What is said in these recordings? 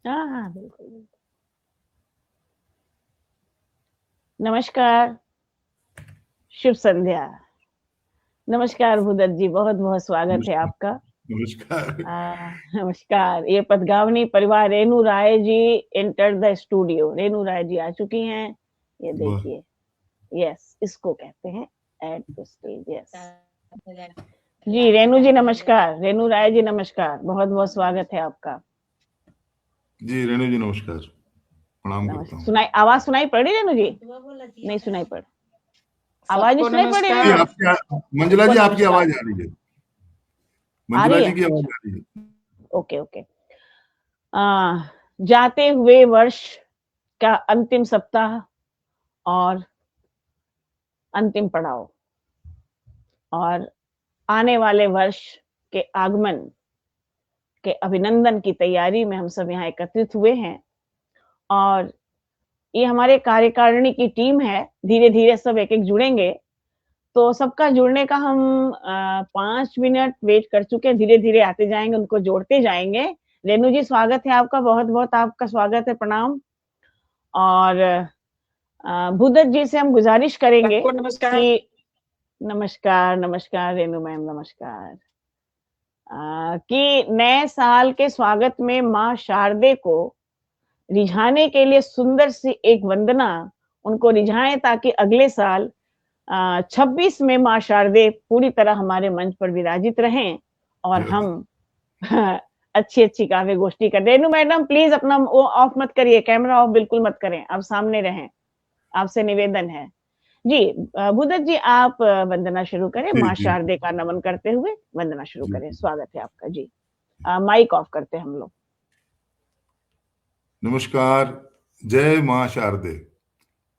हाँ, हाँ, बिल्कुल, बिल्कुल। नमस्कार, शुभ संध्या। नमस्कार भूदत्त जी, बहुत-बहुत स्वागत है नमस्कार। आपका। नमस्कार। नमस्कार। ये पद्गावनी परिवार Renu Rai ji enter the studio. Renu Rai ji आ चुकी हैं। ये वाह। देखिए, यस, इसको कहते हैं एट द स्टेज, यस। जी, रेणु जी नमस्कार। रेणु राय जी नमस्कार। बहुत-बहुत स्वागत है आपका। जी रेणु जी नमस्कार, प्रणाम करता हूँ। आवाज सुनाई पड़ी रेणु जी? नहीं सुनाई पड़ी। आवाज नहीं सबको सुनाई पड़ी जी रेणु? नमस्कार। आपकी मंजुला सबको जी आपकी नमस्कार। आवाज आ रही है। आ मंजुला रही जी है? की आवाज अच्छा, आ रही है। Okay, okay. आ, जाते हुए वर्ष का अंतिम सप्ताह और अंतिम पड़ाव और आने वाले वर्ष के आगमन के अभिनंदन की तैयारी में हम सब यहाँ एकत्रित हुए हैं और ये हमारे कार्यकारिणी की टीम है। धीरे धीरे सब एक एक जुड़ेंगे, तो सबका जुड़ने का हम 5 मिनट वेट कर चुके हैं। धीरे धीरे आते जाएंगे, उनको जोड़ते जाएंगे। रेणु जी स्वागत है आपका, बहुत बहुत आपका स्वागत है, प्रणाम। और भूदत्त जी से हम गुजारिश करेंगे सबको नमस्कार। कि नमस्कार, नमस्कार रेणु मैम, नमस्कार। कि नए साल के स्वागत में माँ शारदे को रिझाने के लिए सुंदर सी एक वंदना उनको रिझाएं, ताकि अगले साल 26 में माँ शारदे पूरी तरह हमारे मंच पर विराजित रहें और हम अच्छी अच्छी काव्य गोष्ठी कर। रेणु मैडम प्लीज अपना वो ऑफ मत करिए, कैमरा ऑफ बिल्कुल मत करें, आप सामने रहें, आपसे निवेदन है। जी, भूदत्त जी आप वंदना शुरू करें। जी माँ जी शारदे का नमन करते हुए वंदना शुरू जी करें। जी। स्वागत है आपका जी। माइक ऑफ करते हैं हम लोग। नमस्कार। जय माँ शारदे।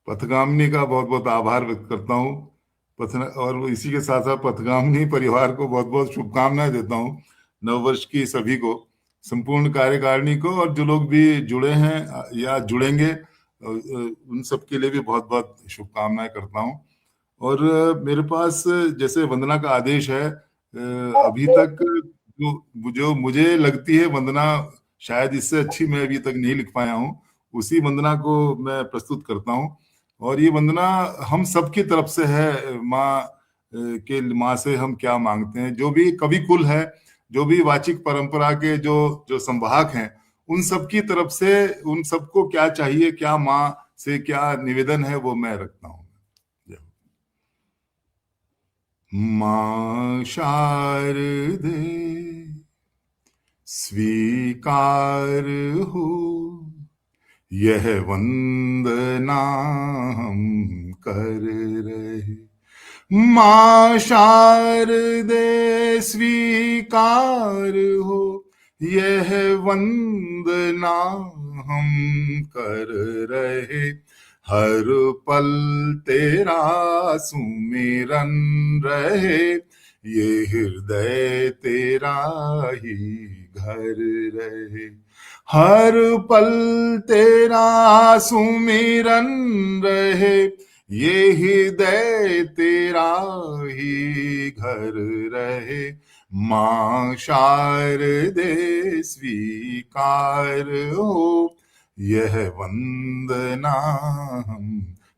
पथगामिनी का बहुत बहुत आभार व्यक्त करता हूँ। और इसी के साथ साथ पथगामिनी परिवार को बहुत बहुत शुभकामनाएं देता हूँ नववर्ष की सभी को, संपूर्ण कार्यकारिणी को, और जो लोग भी जुड़े हैं या जुड़ेंगे उन सब के लिए भी बहुत बहुत शुभकामनाएं करता हूँ। और मेरे पास जैसे वंदना का आदेश है, अभी तक जो जो मुझे लगती है वंदना, शायद इससे अच्छी मैं अभी तक नहीं लिख पाया हूँ, उसी वंदना को मैं प्रस्तुत करता हूँ। और ये वंदना हम सबकी तरफ से है। माँ के माँ से हम क्या मांगते हैं, जो भी कवि कुल है, जो भी वाचिक परंपरा के जो जो संवाहक हैं, उन सबकी तरफ से उन सबको क्या चाहिए, क्या माँ से क्या निवेदन है, वो मैं रखता हूँ। माँ शारदे स्वीकार हो यह वंदना हम कर रहे। माँ शारदे स्वीकार हो यह वंदना हम कर रहे। हर पल तेरा सुमिरन रहे, ये हृदय तेरा ही घर रहे। हर पल तेरा सुमिरन रहे, ये हृदय तेरा ही घर रहे। माँ शारदे स्वीकार हो यह वंदना हम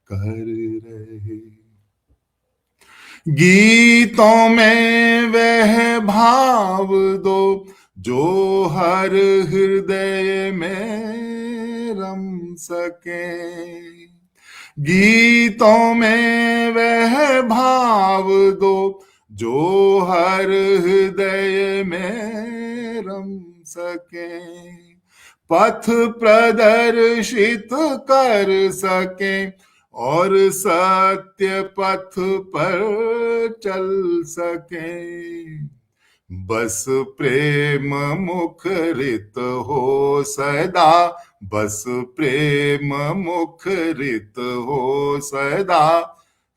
कर रहे। गीतों में वह भाव दो जो हर हृदय में रम सके। गीतों में वह भाव दो जो हर हृदय में रम सके। पथ प्रदर्शित कर सके और सत्य पथ पर चल सके। बस प्रेम मुखरित हो सदा, बस प्रेम मुखरित हो सदा,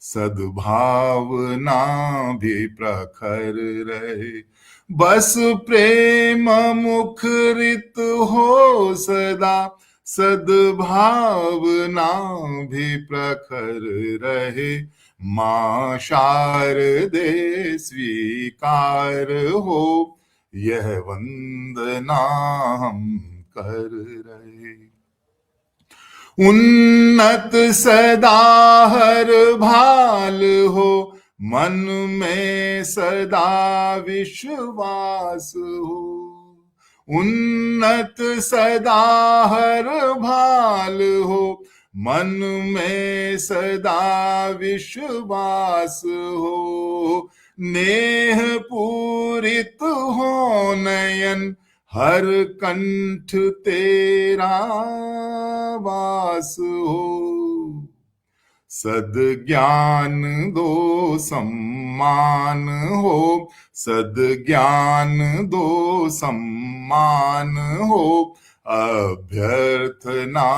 सद्भावना भी प्रखर रहे। बस प्रेम मुखरित हो सदा, सद्भावना भी प्रखर रहे। माँ शारदे स्वीकार हो यह वंदना हम कर रहे। उन्नत सदा हर भाल हो, मन में सदा विश्वास हो। उन्नत सदा हर भाल हो, मन में सदा विश्वास हो। नेह पूरित हो नयन, हर कंठ तेरा वास हो। सद्ज्ञान दो सम्मान हो, सद्ज्ञान दो सम्मान हो। अभ्यर्थना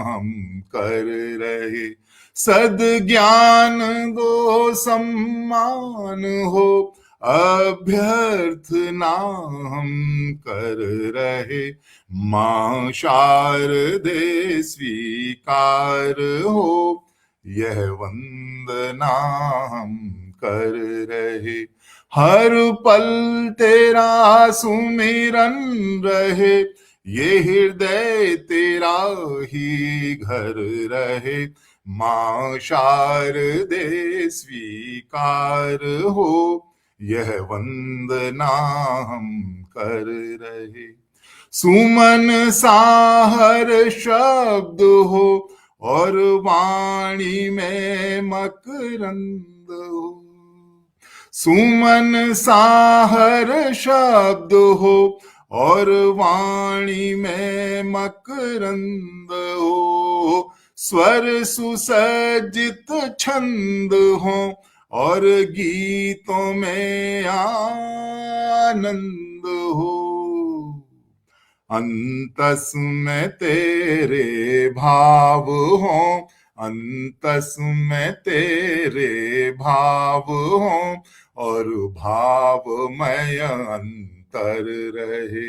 हम कर रहे, सद्ज्ञान दो सम्मान हो। अभ्यर्थना हम कर रहे। मां शारदे स्वीकार हो, यह वंदना हम कर रहे। हर पल तेरा सुमिरन रहे, ये हृदय तेरा ही घर रहे। मां शारदे स्वीकार हो, यह वंदना हम कर रहे। सुमन साहर शब्द हो, और वाणी में मकरंद हो। सुमन साहर शब्द हो, और वाणी में मकरंद हो। स्वर सुसज्जित छंद हो, और गीतों में आनंद हो। अंतस में तेरे भाव हो, अंतस में तेरे भाव हो। और भावमय अंतर रहे।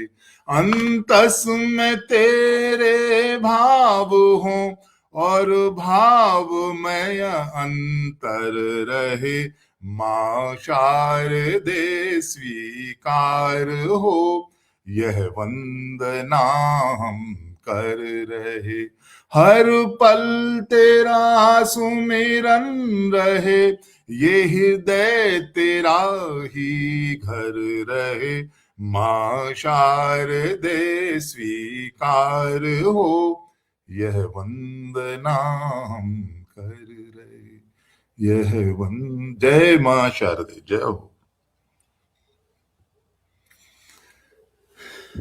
अंतस में तेरे भाव हो, और भावमय अंतर रहे। मां शारदे स्वीकार हो, यह वंदना हम कर रहे। हर पल तेरा सुमिरन रहे, ये हृदय तेरा ही घर रहे। मां शारदे स्वीकार हो, यह वंदना हम कर रहे। यह जय मां शारदे, जय हो।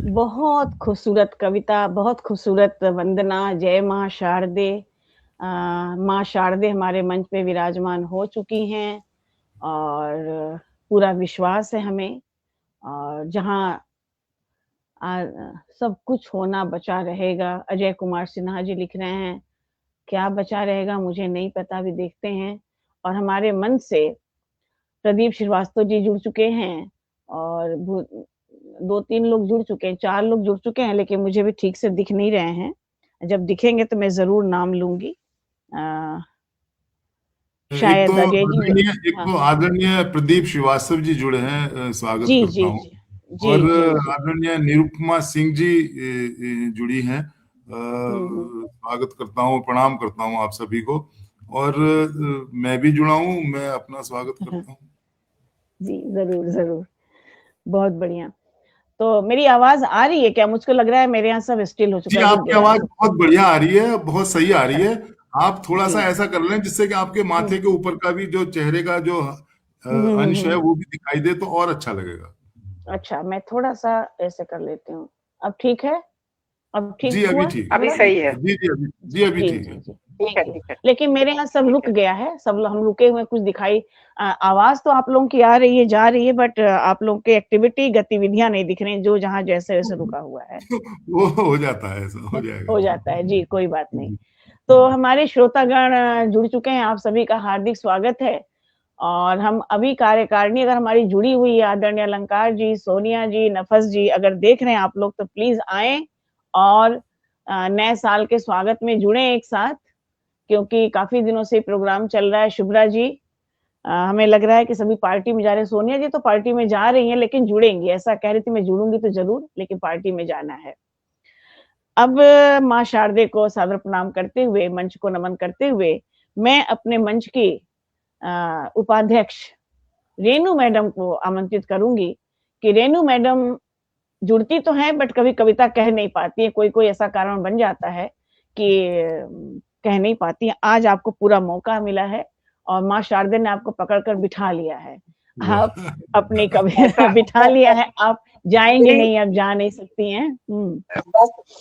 बहुत खूबसूरत कविता, बहुत खूबसूरत वंदना। जय मां शारदे। मां शारदे हमारे मंच पे विराजमान हो चुकी हैं, और पूरा विश्वास है हमें। और जहाँ सब कुछ होना बचा रहेगा, अजय कुमार सिन्हा जी लिख रहे हैं, क्या बचा रहेगा मुझे नहीं पता, अभी देखते हैं। और हमारे मन से प्रदीप श्रीवास्तव जी जुड़ चुके हैं, और 2-3 लोग जुड़ चुके हैं, 4 लोग जुड़ चुके हैं, लेकिन मुझे भी ठीक से दिख नहीं रहे हैं। जब दिखेंगे तो मैं जरूर नाम लूंगी। शायद अजय जी। एक हाँ, तो आदरणीय प्रदीप श्रीवास्तव जी जुड़े हैं, स्वागत जी करता जी हूँ। जी जी और जी जी। आदरणीय निरुपमा सिंह जी जुड़ी हैं, हम्म। स्वागत करता हूँ, प्रणाम करता हूँ आप सभी को। और मैं भी जुड़ा हूँ, मैं अपना स्वागत करता हूँ। जी जरूर जरूर, बहुत बढ़िया। तो मेरी आवाज आ रही है क्या? मुझको लग रहा है मेरे यहाँ सब स्टिल हो जी, चुका है, रुक आपकी गया है आवाज सब। बहुत बढ़िया आ रही है, बहुत सही आ रही अच्छा। है। आप थोड़ा जी। सा ऐसा कर लें जिससे कि आपके माथे के ऊपर का भी जो चेहरे का जो अंश है हम्म। वो भी दिखाई दे, तो और अच्छा लगेगा। अच्छा, मैं थोड़ा सा ऐसे कर लेती हूँ। अब ठीक है? अब ठीक जी अभी हुआ ठीक अभी थोड़ा? सही है। है। जी जी अभी, जी जी अभी जी ठीक जी है। जी। ठीक है, जी। ठीक है, लेकिन मेरे यहाँ सब ठीक रुक है। गया है, सब हम रुके हुए कुछ दिखाई। आवाज तो आप लोगों की आ रही है, जा रही है, बट आप लोगों की एक्टिविटी, गतिविधियां नहीं दिख रही, जो जहाँ जैसे वैसे रुका हुआ है। वो हो जाता है, ऐसा हो जाएगा। हो जाता है जी, कोई बात नहीं। जी तो हमारे श्रोतागण जुड़ चुके हैं, आप सभी का हार्दिक स्वागत है। और हम अभी कार्यकारिणी अगर हमारी जुड़ी हुई है, आदरणीय अलंकार जी, सोनिया जी, नफस जी, अगर देख रहे हैं आप लोग तो प्लीज आए और नए साल के स्वागत में जुड़े एक साथ, क्योंकि काफी दिनों से प्रोग्राम चल रहा है। शुभ्रा जी, हमें लग रहा है कि सभी पार्टी में जा रहे हैं। सोनिया जी तो पार्टी में जा रही हैं, लेकिन जुड़ेंगी, ऐसा कह रही थी, मैं जुड़ूंगी तो जरूर, लेकिन पार्टी में जाना है। अब माँ शारदे को सादर प्रणाम करते हुए, मंच को नमन करते हुए, मैं अपने मंच की उपाध्यक्ष रेणु मैडम को आमंत्रित करूंगी कि रेणु मैडम जुड़ती तो हैं बट कभी कविता कह नहीं पाती है, कोई कोई ऐसा कारण बन जाता है कि कह नहीं पाती है। आज आपको पूरा मौका मिला है और माँ शारदे ने आपको पकड़कर बिठा लिया है। आप अपनी कविता बिठा लिया है, आप जाएंगे नहीं, अब जा नहीं सकती हैं।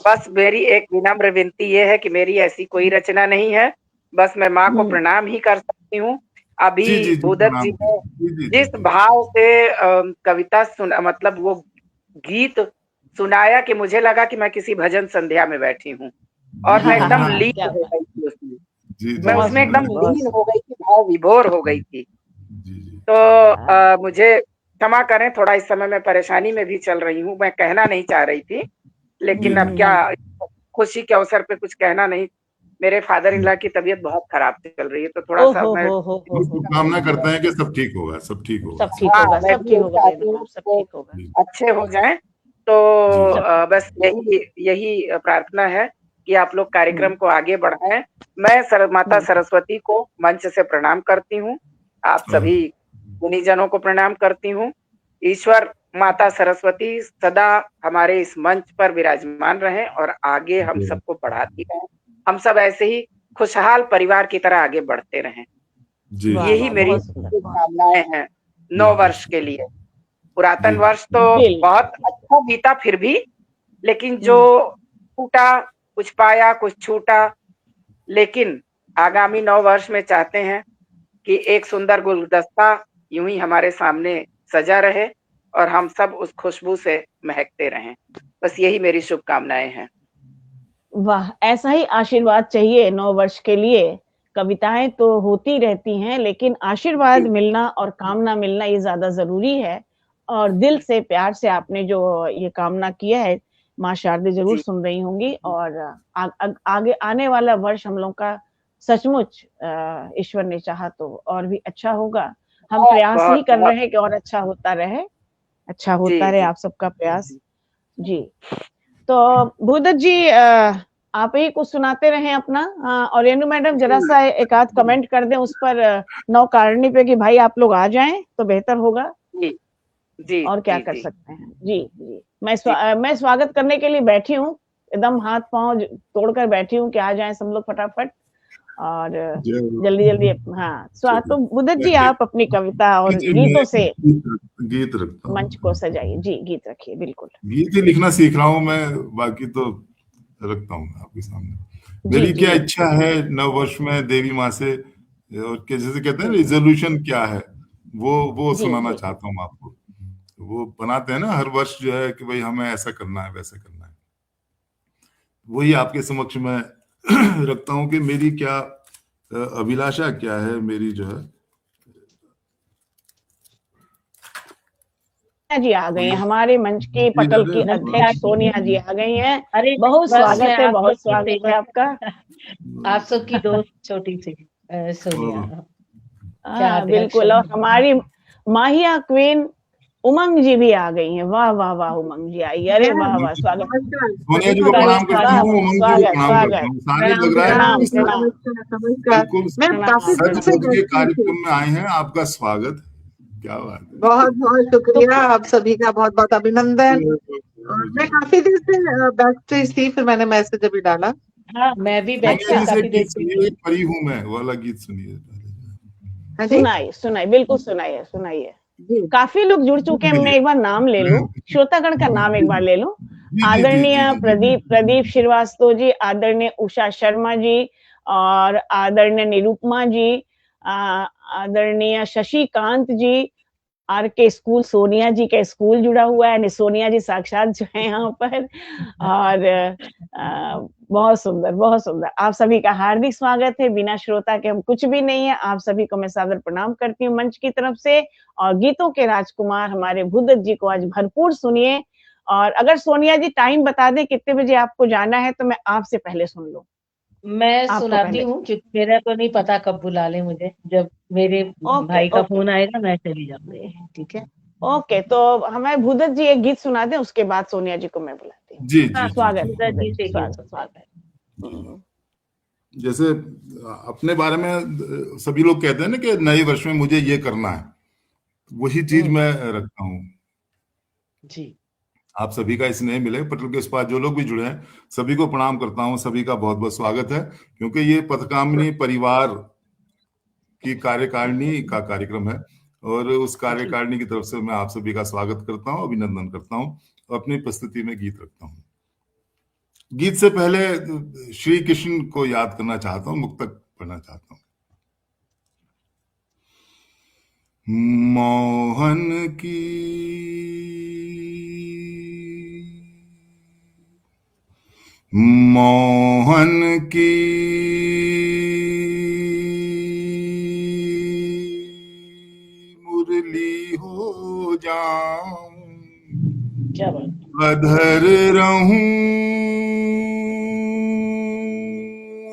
बस मेरी एक विनम्र विनती ये है कि मेरी ऐसी कोई रचना नहीं है, बस मैं माँ को प्रणाम ही कर सकती हूँ। अभी भूदत्त जी ने जिस भाव से कविता मतलब वो गीत सुनाया कि मुझे लगा कि मैं किसी भजन संध्या में बैठी हूँ और मैं एकदम लीन हो गई थी उसमें। मैं उसमें एकदम लीन हो गई थी, भाव विभोर हो गई थी। तो मुझे क्षमा करें, थोड़ा इस समय मैं परेशानी में भी चल रही हूँ, मैं कहना नहीं चाह रही थी, लेकिन अब क्या, खुशी के अवसर पे कुछ कहना नहीं। मेरे फादर इन लॉ की तबीयत बहुत खराब चल रही है, तो थोड़ा सा मैं कामना करते हैं कि सब ठीक होगा, सब ठीक होगा, सब ठीक होगा, सब ठीक होगा, सब ठीक होगा, अच्छे हो जाएं। तो बस यही प्रार्थना है कि आप लोग कार्यक्रम को आगे बढ़ाएं। मैं माता सरस्वती को मंच से प्रणाम करती हूँ, आप सभी गुणीजनों को प्रणाम करती हूँ। ईश्वर माता सरस्वती सदा हमारे इस मंच पर विराजमान रहें और आगे हम सबको बढ़ाती रहें, हम सब ऐसे ही खुशहाल परिवार की तरह आगे बढ़ते रहें। यही मेरी शुभकामनाएं हैं 9 वर्ष के लिए। पुरातन वर्ष तो बहुत अच्छा बीता फिर भी, लेकिन जो छूटा, कुछ पाया कुछ छूटा, लेकिन आगामी 9 वर्ष में चाहते हैं कि एक सुंदर गुलदस्ता यूं ही हमारे सामने सजा रहे और हम सब उस खुशबू से महकते रहें। बस यही मेरी शुभकामनाएं हैं। वाह, ऐसा ही आशीर्वाद चाहिए 9 वर्ष के लिए। कविताएं तो होती रहती हैं, लेकिन आशीर्वाद मिलना और कामना मिलना ये ज्यादा जरूरी है। और दिल से प्यार से आपने जो ये कामना किया है, माँ शारदे जरूर सुन रही होंगी। और आगे आने वाला वर्ष हम लोग का सचमुच ईश्वर ने चाहा तो और भी अच्छा होगा। हम प्रयास ही कर रहे हैं कि और अच्छा होता रहे, अच्छा होता रहे आप सबका प्रयास। जी, तो भूदत्त जी आप ही कुछ सुनाते रहे अपना। और रेणु मैडम जरा सा एक आध कमेंट कर दें उस पर, नौकारणी पे, कि भाई आप लोग आ जाएं तो बेहतर होगा। जी, और क्या कर सकते हैं। जी जी, मैं स्वागत करने के लिए बैठी हूँ, एकदम हाथ पांव तोड़कर बैठी हूँ कि आ जाएं सब लोग फटाफट और जल्दी जल्दी। हाँ, तो भूदत्त जी आप अपनी कविता और गीतों से गीत रखता मंच को सजाइए। जी, गीत रखिए। बिल्कुल, गीत ही लिखना सीख रहा हूँ मैं, बाकी तो रखता हूँ आपके सामने। मेरी क्या इच्छा है 9 वर्ष में देवी माँ से, और जैसे कहते हैं रिजोल्यूशन क्या है, वो सुनाना चाहता हूँ आपको। वो बनाते हैं ना हर वर्ष जो है कि भाई हमें ऐसा करना है, वैसा करना है, वही आपके समक्ष में रखता हूँ कि मेरी क्या अभिलाषा क्या है, मेरी जो है। जी आ गई हैं हमारे मंच की पटल की अध्यक्ष सोनिया जी आ गई हैं। अरे बहुत स्वागत है, बहुत स्वागत है आपका। आप सबकी दोस्त छोटी सी सोनिया। बिल्कुल, और हमारी माहिया क्वीन उमंग जी भी आ गई हैं। वाह वाह वाह, उमंग जी आई। अरे वाह वाह, स्वागत। सोनिया जी को प्रणाम करता हूँ, उमंग जी को प्रणाम करता हूँ। सारे लग रहा है बिल्कुल सच के कार्यक्रम में आए हैं, आपका स्वागत। क्या बात है, बहुत बहुत शुक्रिया, आप सभी का बहुत बहुत अभिनंदन। मैं काफी देर से बैक थी, फिर मैंने मैसेज अभी डाला। हाँ, मैं भी बैक से काफी देर से परी हूँ मैं, वाला गीत सुनिए। सुनाइए, बिल्कुल सुनाइए। काफी लोग जुड़ चुके हैं। मैं एक बार नाम ले लूं, श्रोतागण का नाम एक बार ले लूं। आदरणीय प्रदीप श्रीवास्तव जी, आदरणीय उषा शर्मा जी, और आदरणीय निरूपमा जी, आदरणीय शशिकांत जी, आर के स्कूल, सोनिया जी का स्कूल जुड़ा हुआ है, सोनिया जी साक्षात जो है यहाँ पर। और बहुत सुंदर, बहुत सुंदर। आप सभी का हार्दिक स्वागत है। बिना श्रोता के हम कुछ भी नहीं है। आप सभी को मैं सादर प्रणाम करती हूँ मंच की तरफ से। और गीतों के राजकुमार हमारे भूदत्त जी को आज भरपूर सुनिए। और अगर सोनिया जी टाइम बता दें कितने बजे आपको जाना है, तो मैं आपसे पहले सुन लूं। मैं सुनाती हूँ, क्योंकि मेरा तो नहीं पता कब बुला ले मुझे। जब मेरे भाई का फोन आएगा मैं चली जाऊंगी। ठीक है, ओके, तो हमें भूदत जी एक गीत सुना दें, उसके बाद सोनिया जी को मैं बुलाती हूँ। जी जी स्वागत, जी, स्वागत। जैसे अपने बारे में सभी लोग कहते हैं ना कि नए वर्ष में मुझे ये करना है, वही चीज मैं रखता हूँ जी। आप सभी का स्नेह मिले। पटल के उस पार जो लोग भी जुड़े हैं सभी को प्रणाम करता हूँ, सभी का बहुत बहुत स्वागत है, क्योंकि ये पथकामिनी परिवार की कार्यकारिणी का कार्यक्रम है और उस कार्यकारिणी की तरफ से मैं आप सभी का स्वागत करता हूँ, अभिनंदन करता हूँ और अपनी प्रस्तुति में गीत रखता हूँ। गीत से पहले श्री कृष्ण को याद करना चाहता हूँ, मुक्तक पढ़ना चाहता हूँ। मोहन की मुरली हो जाऊं, क्या बात, अधर रहूं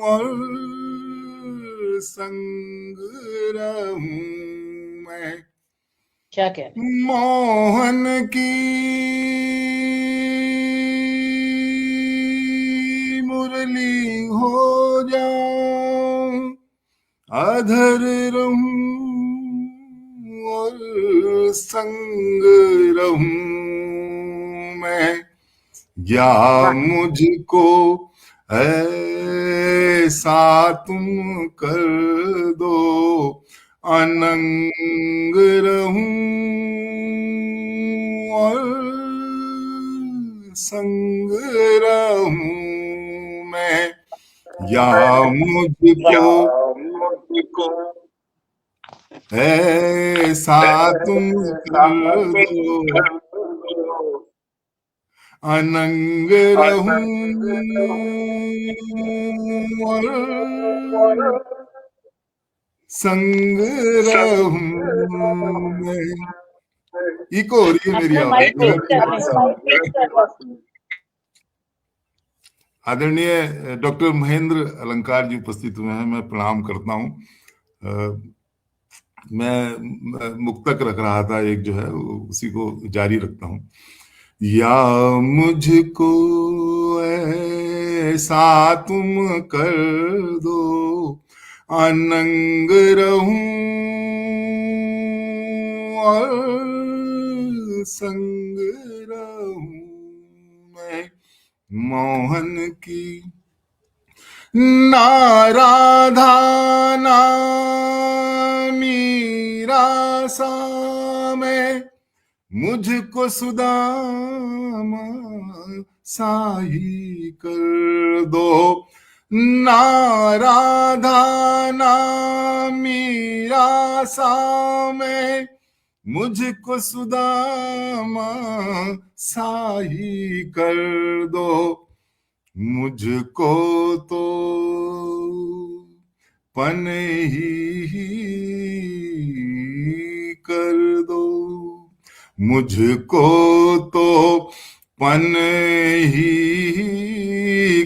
और संग रहूं मैं, क्या कह रहे हैं? मोहन की मुरली हो जाऊं, अधर रहूं और संग रहूं मैं, या मुझको ऐसा तुम कर दो अनंग रहूं और संग रहूं मैं, या मुझको ऐसा तुम कर दो अनंग रहूं और संग रहूं मैं। इको हो रही है मेरी अपना आवाज। माइक टेस्ट कर लें। आदरणीय डॉक्टर महेंद्र अलंकार जी उपस्थित हुए हैं, मैं प्रणाम करता हूं। मैं मुक्तक रख रहा था एक जो है, उसी को जारी रखता हूं। या मुझको ऐसा तुम कर दो अनंग रहूं और संग रहूं मैं, मोहन की ना राधा ना मीरा सा मैं, मुझको सुदामा साही कर दो, ना राधा ना मीरा सा मैं, मुझको सुदामा साही कर दो, मुझको तो पनही कर दो, मुझको तो पनही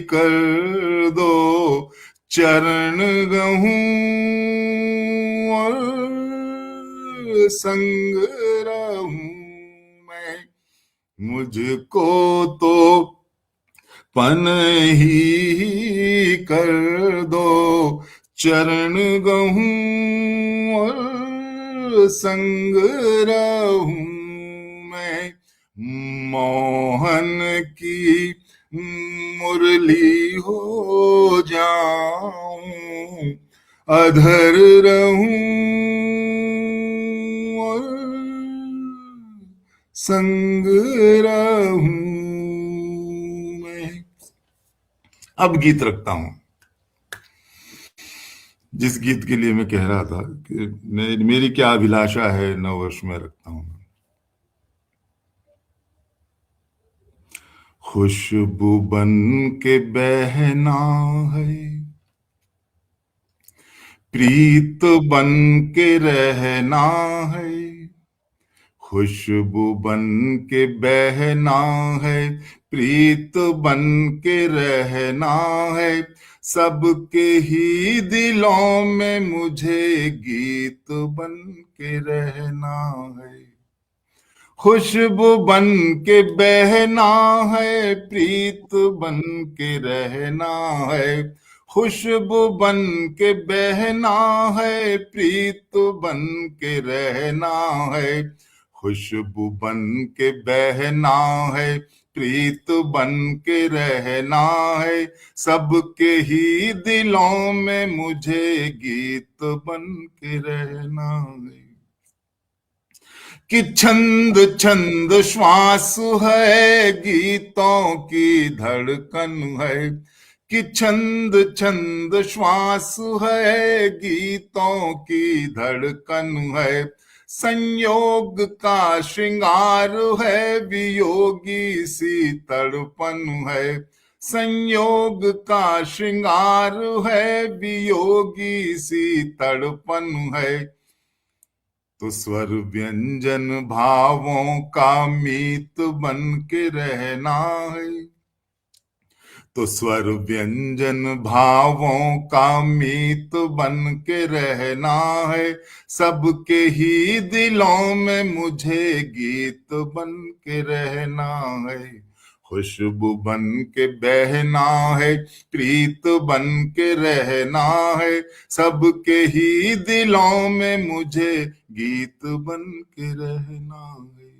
कर दो, चरण गहूं और संग रहूं मैं, मुझको तो पनही कर दो, चरण गहूं और संग रहूं मैं, मोहन की मुरली हो जाऊं, अधर रहूं और संग रहूं मैं। अब गीत रखता हूं, जिस गीत के लिए मैं कह रहा था कि मेरी क्या अभिलाषा है नव वर्ष में रखता हूं। खुशबू बन के बहना है, प्रीत बन के रहना है, खुशबू बन के बहना है, प्रीत बन के रहना है, सबके ही दिलों में मुझे गीत बन के रहना है, खुशबू बन के बहना है, प्रीत बन के रहना है। खुशबू बन के बहना है, प्रीत बन के रहना है। खुशबू बन के बहना है, प्रीत बन के रहना है। सबके ही दिलों में मुझे गीत बन के रहना है। कि छंद छंद श्वास है, गीतों की धड़कन है। कि छंद छंद श्वास है, गीतों की धड़कन है। संयोग का श्रृंगार है, वियोगी सी तड़पन है। संयोग का श्रृंगार है, वियोगी सी तड़पन है। तो स्वर व्यंजन भावों का मीत बन के रहना है। तो स्वर व्यंजन भावों का मीत बन के रहना है। सबके ही दिलों में मुझे गीत बन के रहना है। खुशबू बन के बहना है, प्रीत बन के रहना है। सबके ही दिलों में मुझे गीत बन के रहना है।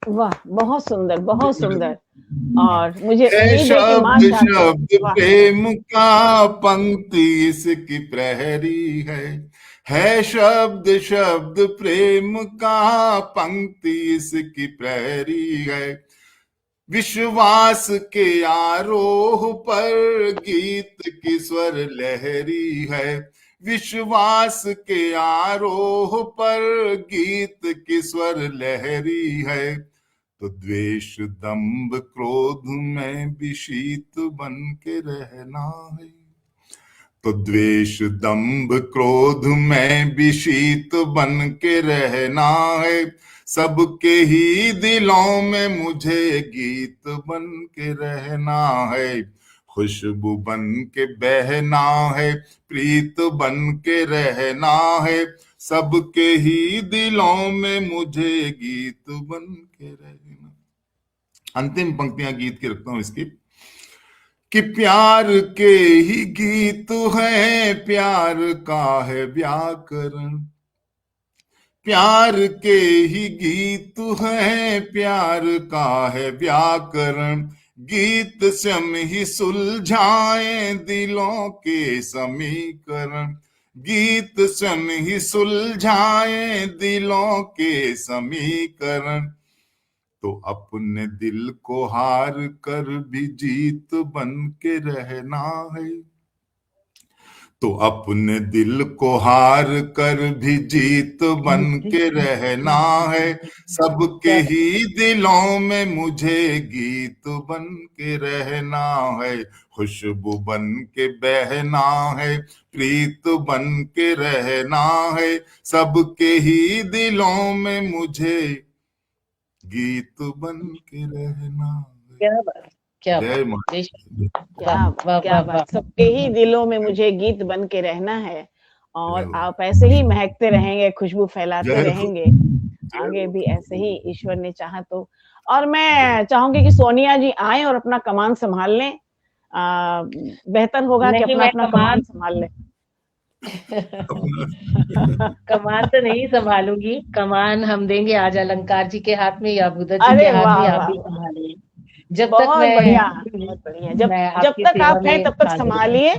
वाह, बहुत सुंदर, बहुत सुंदर। और मुझे है उम्मीद है कि माँ शब्द चाहते शब्द वाह प्रेम का पंक्ति इसकी प्रहरी है शब्द शब्द प्रेम का पंक्ति इसकी प्रहरी है। विश्वास के आरोह पर गीत की स्वर लहरी है। विश्वास के आरोह पर गीत की स्वर लहरी है। तो द्वेष दंभ क्रोध में भी शीत बन के रहना है। तो द्वेष दंभ क्रोध में भी शीत बन के रहना है। सबके ही दिलों में मुझे गीत बन के रहना है। खुशबू बन के बहना है, प्रीत बन के रहना है। सबके ही दिलों में मुझे गीत बन के रहना। अंतिम पंक्तियां गीत की रखता हूं इसकी। कि प्यार के ही गीत हैं, प्यार का है व्याकरण। प्यार के ही गीत हैं, प्यार का है व्याकरण। गीत स्वयं ही सुलझाए दिलों के समीकरण। गीत स्वयं ही सुलझाए दिलों के समीकरण। तो अपने दिल को हार कर भी जीत बन के रहना है। तो अपने दिल को हार कर भी जीत बन के रहना है। सबके ही दिलों में मुझे गीत बन के रहना है। खुशबू बन के बहना है, प्रीत बन के रहना है। सबके ही दिलों में मुझे गीत बन के रहना है। क्या बात, क्या जय बात, मां। क्या बात। सबके ही दिलों में मुझे गीत बन के रहना है। और जय आप ऐसे ही महकते रहेंगे, खुशबू फैलाते जय रहेंगे, आगे भी ऐसे ही ईश्वर ने चाहा तो। और मैं चाहूंगी कि सोनिया जी आए और अपना कमान संभाल लें। बेहतर होगा कि नहीं, अपना मैं अपना कमान संभाल लें। कमान तो नहीं संभालूंगी। कमान हम देंगे आज अलंकार जी के हाथ में या बुद्धत जी के अरे हाथ में, वाह आप वाह ही वाह, संभालिए। जब तक बहुत बढ़िया, मैं बहुत बढ़िया। जब मैं जब आपकी तक सेवा आप हैं में तब तक हाजिर हूँ। संभालिए।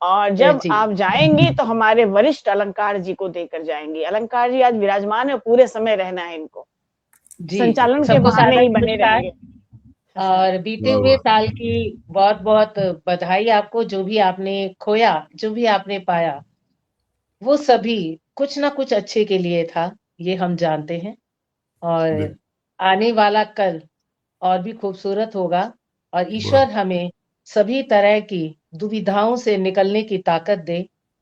और जब जी आप जाएंगी तो हमारे वरिष्ठ अलंकार जी को देकर जाएंगी। अलंकार जी आज विराजमान है, पूरे समय रहना है इनको, जी, संचालन के सबको बहाने सादर ही बने नमस्कार। रहेंगे। और बीते वाह हुए वाह। साल की बहुत बहुत बधाई आपको। जो भी आपने खोया, जो भी आपने पाया, वो सभी कुछ ना कुछ अच्छे के लिए था, ये हम जानते हैं। और आने वाला कल और भी खूबसूरत होगा। और ईश्वर हमें सभी तरह की दुविधाओं से निकलने की ताकत दे।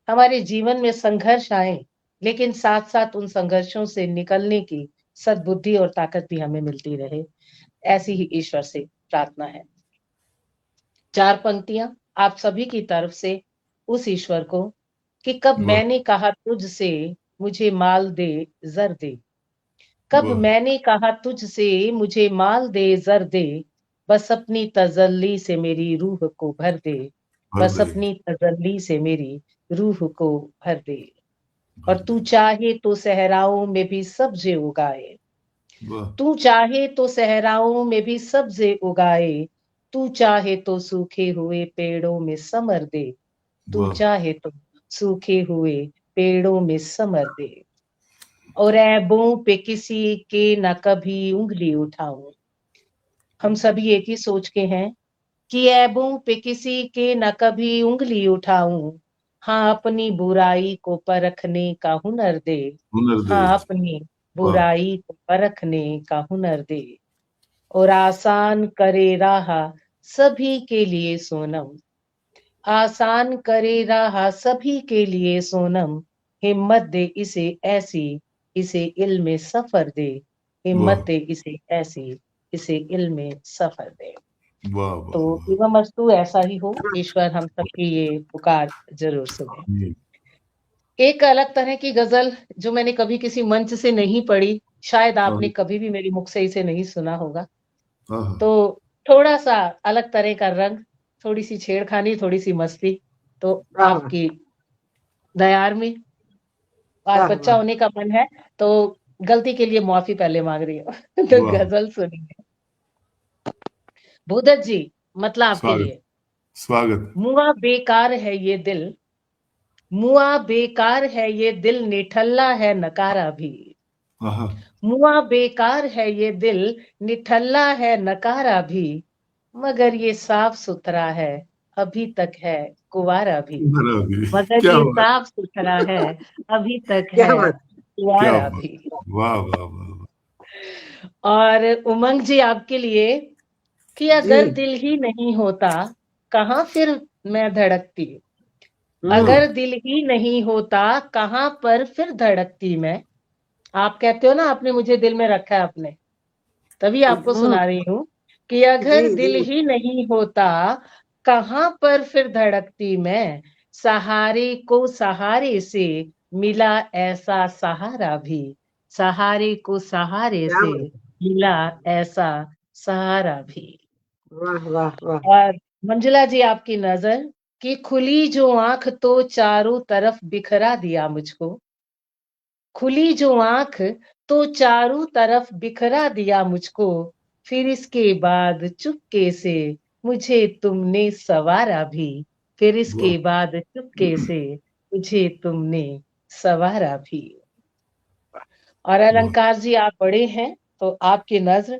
हमारे जीवन में संघर्ष आए, लेकिन साथ साथ उन संघर्षों से निकलने की सद्बुद्धि और ताकत भी हमें मिलती रहे। ऐसी ही ईश्वर से प्रार्थना है। 4 पंक्तियां आप सभी की तरफ से उस ईश्वर को कि कब वाह मैंने कहा तुझसे मुझे माल दे जर दे, कब वाह मैंने कहा तुझसे मुझे माल दे जर दे, बस अपनी तजल्ली से मेरी रूह को भर दे, भर बस दे अपनी तजल्ली से मेरी रूह को भर दे। भर और तू दे चाहे तो सहराओं में भी सब्जे उगाए, वाह तू चाहे तो सहराओं में भी सब्जे उगाए, तू चाहे तो सूखे हुए पेड़ों में समर दे, तू वाह चाहे तो सूखे हुए पेड़ों में समर दे। और ऐबों पे किसी के न कभी उंगली उठाऊं, हम सभी एक ही सोच के हैं कि ऐबों पे किसी के न कभी उंगली उठाऊं, हाँ अपनी बुराई को परखने का हुनर दे, हुनर दे हाँ अपनी वाह बुराई को परखने का हुनर दे। और आसान करे राह सभी के लिए सोनम, आसान करे राह सभी के लिए सोनम, हिम्मत दे इसे ऐसी, इसे इल्म सफर दे, वाह हिम्मत दे इसे ऐसी, इसे इल्म सफर दे। वाह तो वाह वाह इवमस्तु ऐसा ही हो, ईश्वर हम सबकी ये पुकार जरूर सुने। आमीन। एक अलग तरह की गजल जो मैंने कभी किसी मंच से नहीं पढ़ी, शायद आपने हाँ कभी भी मेरी मुख से इसे नहीं सुना होगा। हाँ हाँ तो थोड़ा सा अलग तरह का रंग, थोड़ी सी छेड़खानी, थोड़ी सी मस्ती, तो वाह आपकी दयार में आज वाह बच्चा वाह होने का मन है, तो गलती के लिए माफी पहले मांग रही हूँ। तो वाह गजल सुनिए। भूदत जी, मतलब आपके स्वागत लिए। स्वागत मुआ बेकार है ये दिल, मुआ बेकार है ये दिल, निठल्ला है नकारा भी, हाँ मुआ बेकार है ये दिल, निठल्ला है नकारा भी, मगर ये साफ सुथरा है, अभी तक है कुवारा भी, तुम्हारा भी मगर क्या ये बात साफ सुथरा है, अभी तक क्या है बात क्या कुवारा बात भी। वाह वाह वाह और उमंग जी आपके लिए कि जी अगर दिल ही नहीं होता कहाँ फिर मैं धड़कती, वाह अगर दिल ही नहीं होता कहाँ पर फिर धड़कती मैं। आप कहते हो ना आपने मुझे दिल में रखा है अपने, तभी आपको हम्म, सुना रही हूँ कि जी अगर दिल जी ही नहीं होता कहाँ पर फिर धड़कती मैं, सहारे को सहारे से मिला ऐसा सहारा भी, सहारे को सहारे क्या से बात मिला ऐसा सहारा भी। वाह वाह वाह और मंजुला जी आपकी नजर कि खुली जो आंख तो चारों तरफ बिखरा दिया मुझको, खुली जो आंख तो चारों तरफ बिखरा दिया मुझको, फिर इसके बाद चुपके से मुझे तुमने सवारा भी, फिर वाह इसके बाद चुपके से मुझे तुमने सवारा भी। और वाह अलंकार जी आप बड़े हैं, तो आपकी नज्र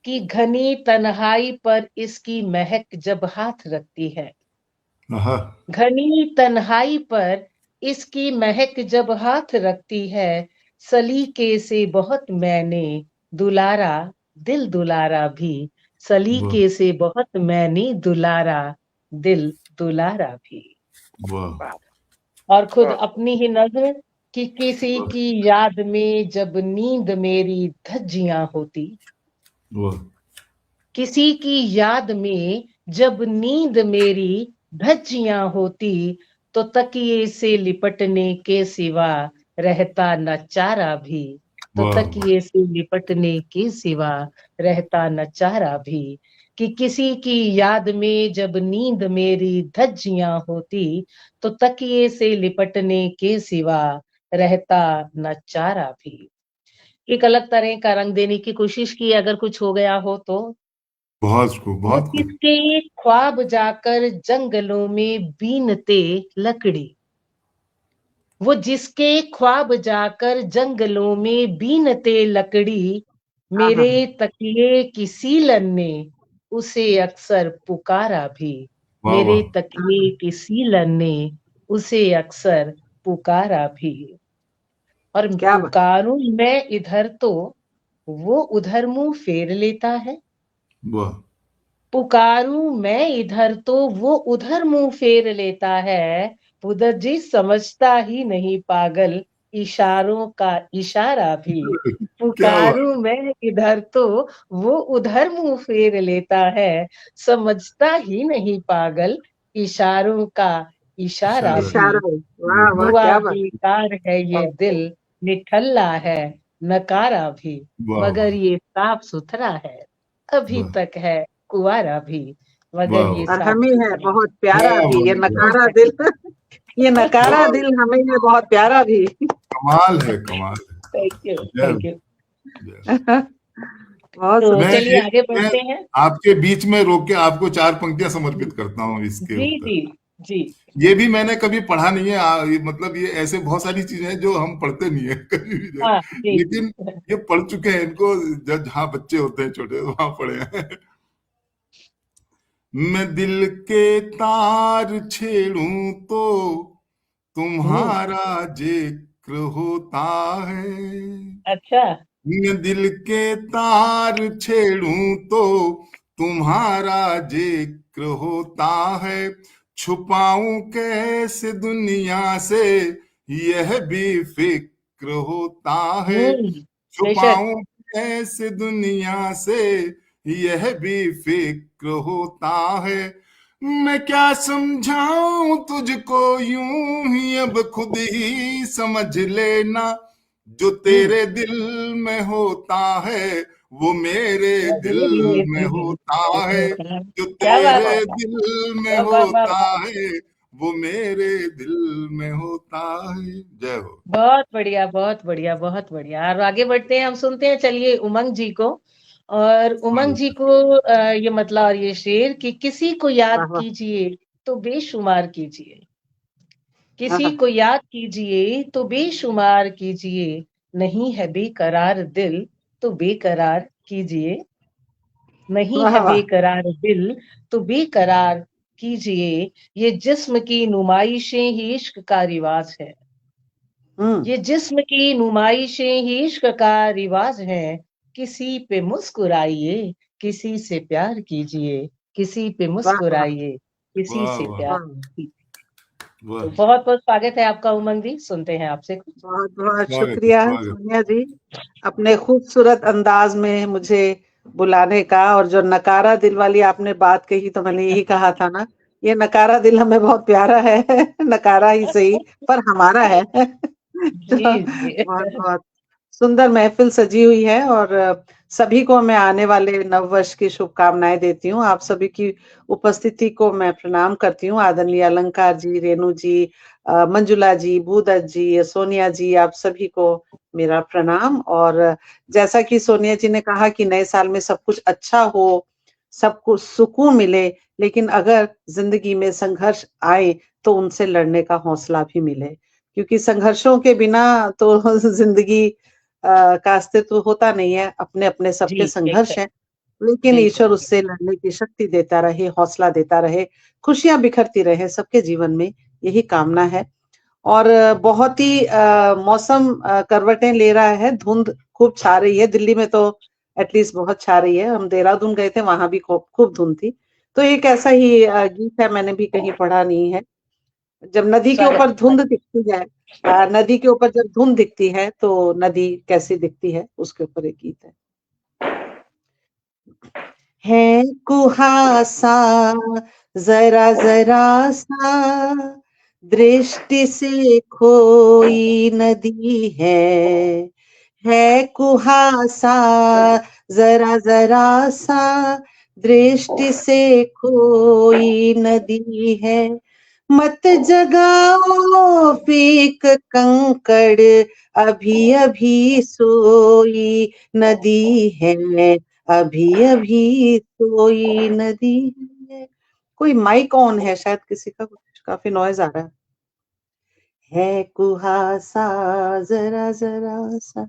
कि घनी तन्हाई पर इसकी महक जब हाथ रखती है, हाँ घनी तन्हाई पर इसकी महक जब हाथ रखती है, सलीके से बहुत मैंने दुलारा दिल दुलारा भी, वाह सलीके से बहुत मैंने दुलारा दिल दुलारा भी। वाह और खुद वाह अपनी ही नज्र कि किसी वाह की याद में जब नींद मेरी धज्जियां होती, वाह किसी की याद में जब नींद मेरी धज्जियां होती, तो तकिए से लिपटने के सिवा रहता न चारा भी, तो वाह तकिए से लिपटने के सिवा रहता न चारा भी, कि किसी की याद में जब नींद मेरी धज्जियां होती, तो तकिए से लिपटने के सिवा रहता न चारा भी। एक अलग तरह का रंग देने की कोशिश की, अगर कुछ हो गया हो तो। वो बहुत खूब किसके ख्वाब जाकर जंगलों में बीनते लकड़ी, वो जिसके ख्वाब जाकर जंगलों में बीनते लकड़ी, हाँ हाँ मेरे तकिए की सीलन ने उसे अक्सर पुकारा भी, वाह मेरे वाह तकिए की सीलन ने उसे अक्सर पुकारा भी। और क्या बात पुकारूं मैं इधर तो वो उधर मुंह फेर लेता है, वाह पुकारूं मैं इधर तो वो उधर मुंह फेर लेता है, उधर जी समझता ही नहीं पागल इशारों का इशारा भी, क्या बात पुकारूं मैं इधर तो वो उधर मुंह फेर लेता है, समझता ही नहीं पागल इशारों का इशारा भी, इशारा। वाह वाह, हुआ क्या बात। बेकार है ये दिल, निठल्ला है नकारा भी, वाह मगर ये साफ सुथरा है, अभी वाह तक है कुंवारा भी, मगर वाह ये और साफ हमें है सुथरा बहुत प्यारा वाह भी ये वाह वाह नकारा दिल। ये नकारा वाह, दिल हमें है बहुत प्यारा भी। कमाल है, कमाल है। थैंक यू, जय थैंक यू। जय। बहुत तो मैं चलिए आगे मैं बढ़ते हैं। आपके बीच में रोक के आपको 4 पंक्तियां समर्पित करता हूँ इसके जी ऊपर। जी जी। ये भी मैंने कभी पढ़ा नहीं है, मतलब ये ऐसे बहुत सारी चीजें हैं जो हम पढ़ते नहीं है कभी भी हाँ जी लेकिन ये पढ़ चुके हैं, इनको जहाँ बच्चे होते हैं छोटे वहां पढ़े हैं। मैं दिल के तार छेड़ूं तो तुम्हारा जिक्र होता है, अच्छा। मैं दिल के तार छेड़ूं तो तुम्हारा जिक्र होता है, छुपाऊं कैसे दुनिया से यह भी फिक्र होता है, बेशक। छुपाऊं कैसे दुनिया से यह भी फिक्र होता है, मैं क्या समझाऊं तुझको यूं ही अब खुद ही समझ लेना, जो तेरे दिल में होता है वो मेरे दिल में होता है, जो क्या बात है, तेरे दिल में वाह वाह वाह होता वाह। है वो मेरे दिल में होता है। जय हो। बहुत बढ़िया, बहुत बढ़िया, बहुत बढ़िया। और आगे बढ़ते हैं, हम सुनते हैं चलिए उमंग जी को। और उमंग जी को ये मतलब और ये शेर कि किसी को याद वाह वाह। कीजिए तो बेशुमार कीजिए, किसी हाँ, को याद कीजिए तो बेशुमार कीजिए, नहीं है बेकरार दिल तो बेकरार कीजिए, नहीं वाह है वाह। बेकरार दिल तो बेकरार कीजिए, ये जिस्म की नुमाइशें ही इश्क का रिवाज है, ये जिस्म की नुमाइशें ही इश्क का रिवाज है, किसी पे मुस्कुराइए किसी से प्यार कीजिए, किसी पे वाह वाह। मुस्कुराइए किसी वाह से वाह प्यार वाह। कीजिए। तो वाह, बहुत बहुत स्वागत है आपका उमंग जी, सुनते हैं आपसे कुछ। बहुत बहुत स्वागत है, शुक्रिया स्वागत। सोनिया जी, अपने खूबसूरत अंदाज में मुझे बुलाने का। और जो नकारा दिल वाली आपने बात कही तो मैंने यही कहा था ना, ये नकारा दिल हमें बहुत प्यारा है। नकारा ही सही पर हमारा है। तो जी जी। बहुत बहुत सुंदर महफिल सजी हुई है। और सभी को मैं आने वाले नव वर्ष की शुभकामनाएं देती हूँ। आप सभी की उपस्थिति को मैं प्रणाम करती हूँ। आदरणीय अलंकार जी, रेणु जी, मंजुला जी, भूदत्त जी, सोनिया जी, आप सभी को मेरा प्रणाम। और जैसा कि सोनिया जी ने कहा कि नए साल में सब कुछ अच्छा हो, सबको सुकून मिले, लेकिन अगर जिंदगी में संघर्ष आए तो उनसे लड़ने का हौसला भी मिले, क्योंकि संघर्षों के बिना तो जिंदगी का अस्तित्व होता नहीं है। अपने अपने सबके जी संघर्ष एकदम, हैं, लेकिन ईश्वर बिल्कुल। उससे लड़ने की शक्ति देता रहे, हौसला देता रहे, खुशियां बिखरती रहे सबके जीवन में, यही कामना है। और बहुत ही मौसम करवटें ले रहा है, धुंध खूब छा रही है। दिल्ली में तो एटलीस्ट बहुत छा रही है, हम देहरादून गए थे, वहां भी खूब खूब धुंध थी। तो एक ऐसा ही गीत है, मैंने भी कहीं पढ़ा नहीं है, जब नदी के ऊपर स्वागत। धुंध दिखती है, नदी के ऊपर जब धुंध दिखती है तो नदी कैसी दिखती है, उसके ऊपर एक गीत है कुहासा जरा जरा सा, दृष्टि से खोई नदी है कुहासा जरा जरा सा, दृष्टि से खोई नदी है, मत जगाओ फेंक कंकड़, अभी अभी सोई नदी है, अभी अभी सोई नदी है। कोई माइक ऑन है शायद किसी का, कुछ काफी नॉइज आ रहा है कुहासा जरा जरा सा,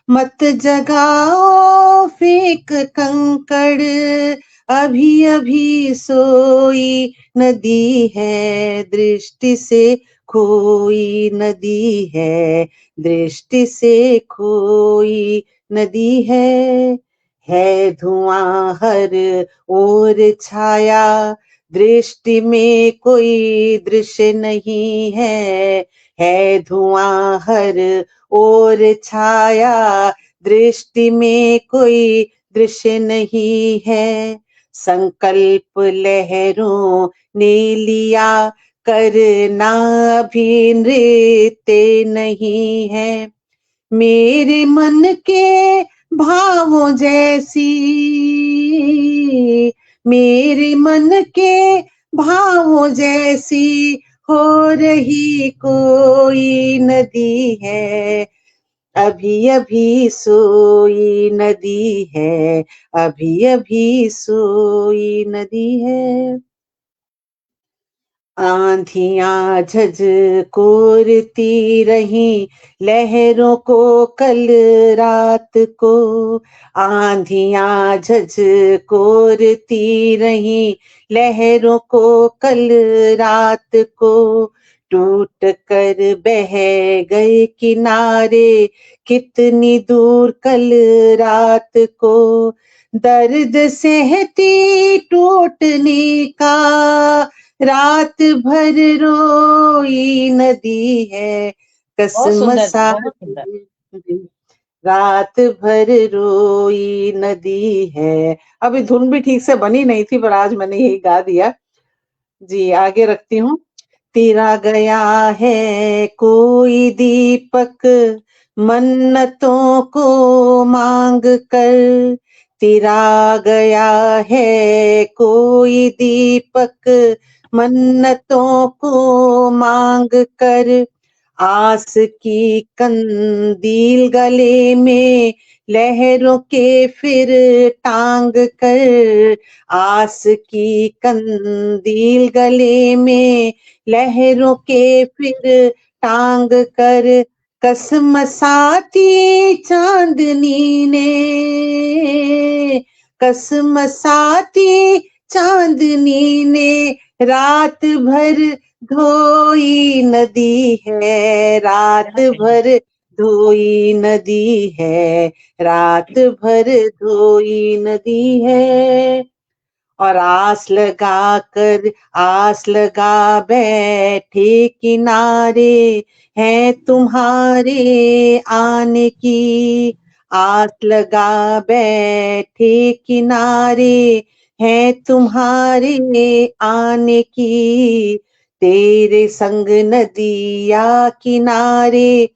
मत जगाओ फेंक कंकड़, अभी अभी सोई नदी है, दृष्टि से खोई नदी है, दृष्टि से खोई नदी है धुआं हर ओर छाया, दृष्टि में कोई दृश्य नहीं है धुआं हर ओर छाया, दृष्टि में कोई दृश्य नहीं है, संकल्प लहरों ने लिया करना भी नृत्य नहीं है, मेरे मन के भावों जैसी, मेरे मन के भावों जैसी हो रही कोई नदी है, अभी अभी सोई नदी है, अभी अभी सोई नदी है। आंधियां झझकोरती रही लहरों को कल रात को, आंधियां झझकोरती रही लहरों को कल रात को, टूट कर बह गए किनारे कितनी दूर कल रात को, दर्द सहती टूटने का रात भर रोई नदी है, बहुत कसम सुंदर, सा बहुत सुंदर। रात भर रोई नदी है। अभी धुन भी ठीक से बनी नहीं थी, पर आज मैंने यही गा दिया। जी, आगे रखती हूँ। तेरा गया है कोई दीपक मन्नतों को मांग कर, तेरा गया है कोई दीपक मन्नतों को मांग कर, आस की कंदील गले में लहरों के फिर टांग कर, आस की कंदील गले में लहरों के फिर टांग कर, कसम साती चांदनी ने, कसम साती चांदनी ने रात भर धोई नदी है, रात भर धोई नदी है, रात भर धोई नदी है। और आस लगा बैठे किनारे हैं तुम्हारे आने की, आस लगा बैठे किनारे हैं तुम्हारे आने की, तेरे संग नदिया किनारे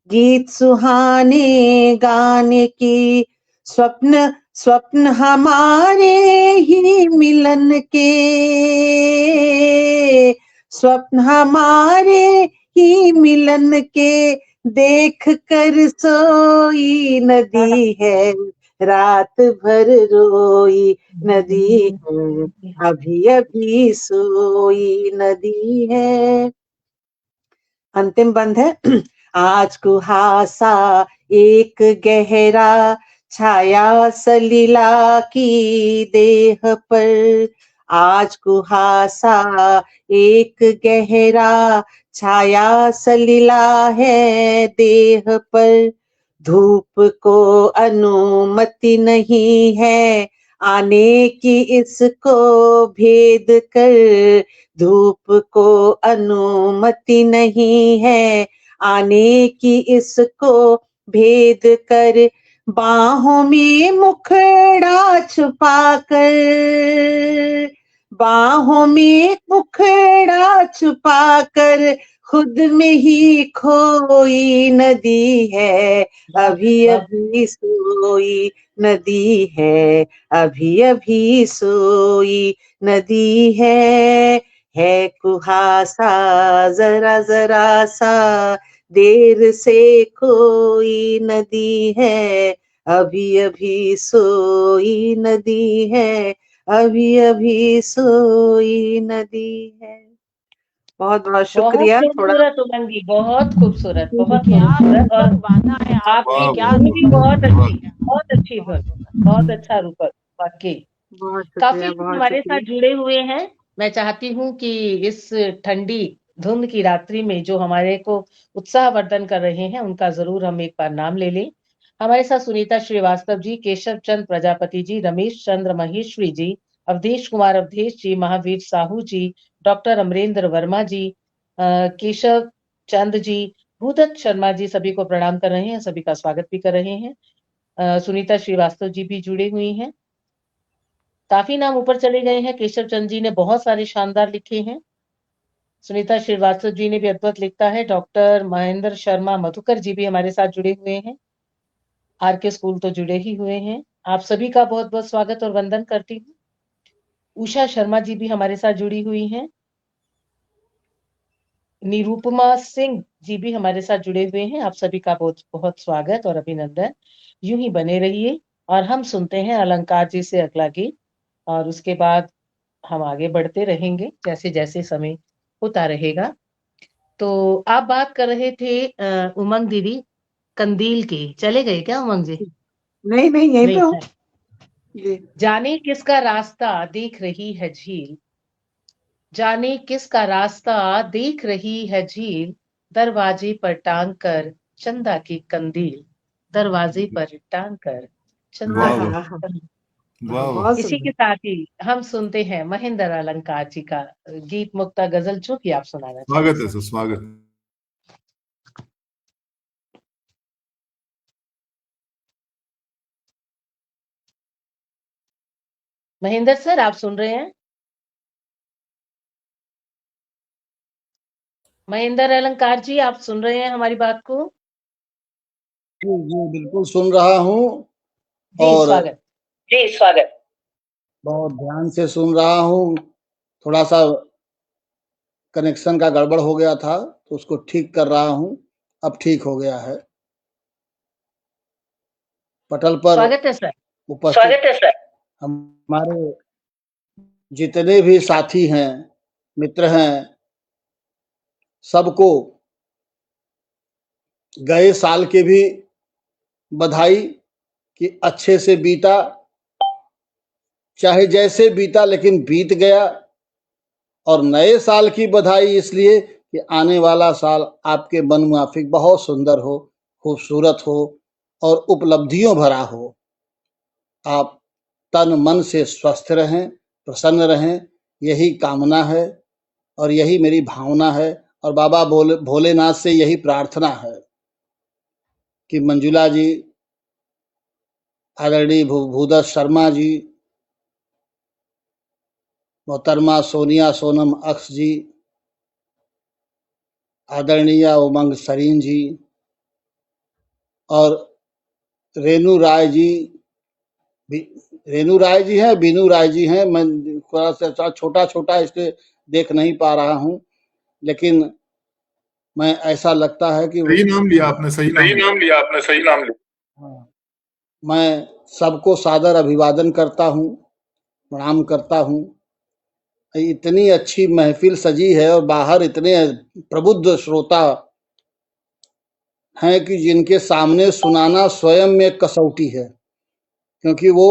गीत सुहाने गाने की, स्वप्न स्वप्न हमारे ही मिलन के, स्वप्न हमारे ही मिलन के देख कर सोई नदी है, रात भर रोई नदी है, अभी अभी सोई नदी है। अंतिम बंद है। आज कुहासा एक गहरा छाया सलीला की देह पर, आज कुहासा एक गहरा छाया सलीला है देह पर, धूप को अनुमति नहीं है आने की इसको भेद कर, धूप को अनुमति नहीं है आने की इसको भेद कर, बाहों में मुखड़ा छुपा कर, बाहों में मुखड़ा छुपा कर खुद में ही खोई नदी है, अभी अभी सोई नदी है, अभी अभी सोई नदी है कुहासा जरा जरा सा देर से कोई नदी है, अभी अभी सोई नदी है, अभी अभी सोई नदी है। बहुत बहुत शुक्रिया। बहुत थोड़ा खूबसूरत उमंगी, बहुत खूबसूरत, बहुत क्या खूबसूरत। और रूपक बांधा है आपने, आपकी क्या धुन भी रूपक बहुत बांधा अच्छी, बहुत अच्छी धुन, बहुत अच्छा रूपक वाकई। बहुत काफी शुक्रिया, लोग बहुत हमारे साथ शुक्रिया। जुड़े हुए हैं। मैं चाहती हूँ कि इस ठंडी धुंध की रात्रि में जो हमारे को उत्साहवर्धन कर रहे हैं, उनका जरूर हम एक बार नाम ले लें। हमारे साथ सुनीता श्रीवास्तव जी, केशव चंद प्रजापति जी, रमेश चंद्र महेश्वरी जी, अवधेश कुमार अवधेश जी, महावीर साहू जी, डॉक्टर अमरेंद्र वर्मा जी, केशव चंद जी, भूदत्त शर्मा जी, सभी को प्रणाम कर रहे हैं, सभी का स्वागत भी कर रहे हैं। सुनीता श्रीवास्तव जी भी जुड़ी हुई हैं। काफी नाम ऊपर चले गए हैं। केशव चंद जी ने बहुत सारे शानदार लिखे हैं। सुनीता श्रीवास्तव जी ने भी अद्भुत लिखा है। डॉक्टर महेंद्र शर्मा मधुकर जी भी हमारे साथ जुड़े हुए हैं। आरके स्कूल तो जुड़े ही हुए हैं। आप सभी का बहुत बहुत स्वागत और वंदन करती हूँ। उषा शर्मा जी भी हमारे साथ जुड़ी हुई हैं। निरूपमा सिंह जी भी हमारे साथ जुड़े हुए हैं। आप सभी का बहुत बहुत स्वागत और अभिनंदन। यूं ही बने रहिए और हम सुनते हैं अलंकार जी से अगला गीत, और उसके बाद हम आगे बढ़ते रहेंगे जैसे जैसे समय होता रहेगा। तो आप बात कर रहे थे उमंग दीदी कंदील की, चले गए क्या उमंग जी? नहीं नहीं, यहीं पे नहीं हूँ है। जी। जाने किसका रास्ता देख रही है झील, जाने किसका रास्ता देख रही है झील, दरवाजे पर टांग कर चंदा की कंदील, दरवाजे पर टांग कर चंदा वाह हाँ की वाह हाँ हाँ कंदील। वाह वाह। बहुत इसी के सुंदर। साथ ही हम सुनते हैं महेंद्र अलंकार जी का गीत मुक्ता गजल, जो कि आप सुनाना चाहें स्वागत है सर। सर, स्वागत है। महेंद्र सर, आप सुन रहे हैं? महेंद्र अलंकार जी, आप सुन रहे हैं हमारी बात को? जी जी बिल्कुल सुन रहा हूँ जी और स्वागत। जी स्वागत। बहुत ध्यान से सुन रहा हूँ। थोड़ा सा कनेक्शन का गड़बड़ हो गया था तो उसको ठीक कर रहा हूँ, अब ठीक हो गया है। पटल पर स्वागत है सर। उपस्थित स्वागत है सर। हमारे जितने भी साथी हैं, मित्र हैं, सबको गए साल के भी बधाई कि अच्छे से बीता, चाहे जैसे बीता लेकिन बीत गया। और नए साल की बधाई इसलिए कि आने वाला साल आपके मन मुआफिक बहुत सुंदर हो, खूबसूरत हो और उपलब्धियों भरा हो। आप तन मन से स्वस्थ रहें, प्रसन्न रहें, यही कामना है और यही मेरी भावना है। और बाबा भोलेनाथ से यही प्रार्थना है कि मंजुला जी, आदरणीय भूदत्त शर्मा जी, मोहतरमा सोनिया सोनम अक्स जी, आदरणीय उमंग सरीन जी और रेणु राय जी, रेणु राय जी हैं, बीनू राय जी हैं। मैं थोड़ा सा छोटा छोटा इसलिए देख नहीं पा रहा हूँ, लेकिन मैं ऐसा लगता है कि सही नाम लिया आपने, सही नाम सही लिया। नाम लिया आपने, सही नाम लिया। हाँ, मैं सबको सादर अभिवादन करता हूँ, प्रणाम करता हूँ। इतनी अच्छी महफिल सजी है और बाहर इतने प्रबुद्ध श्रोता हैं कि जिनके सामने सुनाना स्वयं में कसौटी है, क्योंकि वो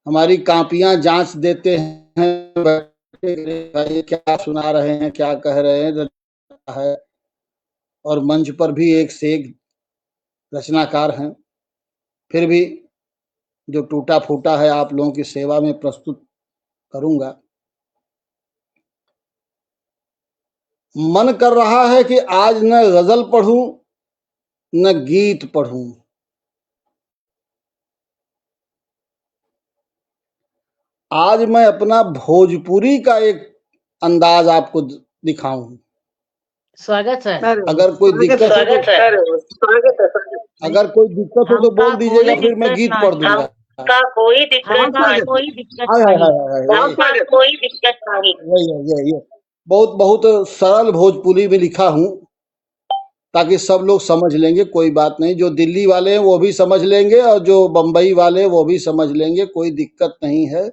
हमारी कापियां जांच देते हैं, भाई क्या सुना रहे हैं, क्या कह रहे हैं। और मंच पर भी एक से एक रचनाकार हैं, फिर भी जो टूटा फूटा है आप लोगों की सेवा में प्रस्तुत करूंगा। मन कर रहा है कि आज न गजल पढ़ूं न गीत पढ़ूं, आज मैं अपना भोजपुरी का एक अंदाज आपको दिखाऊं। स्वागत है। अरे वाह, अगर कोई स्वागत दिक्कत है। हो तो, स्वागत है। अगर कोई दिक्कत हो तो हमका बोल दीजिएगा, कोई फिर मैं दिक्कत गीत नहीं, पढ़ दूंगा। हमका कोई हाँ दिक्कत नहीं, स्वागत है। कोई दिक्कत हाय हाय नहीं, हाय हाय, हमका कोई दिक्कत नहीं। ये बहुत बहुत सरल भोजपुरी में लिखा हूँ ताकि सब लोग समझ लेंगे। कोई बात नहीं, जो दिल्ली वाले हैं वो भी समझ लेंगे और जो बंबई वाले वो भी समझ लेंगे, कोई दिक्कत नहीं है।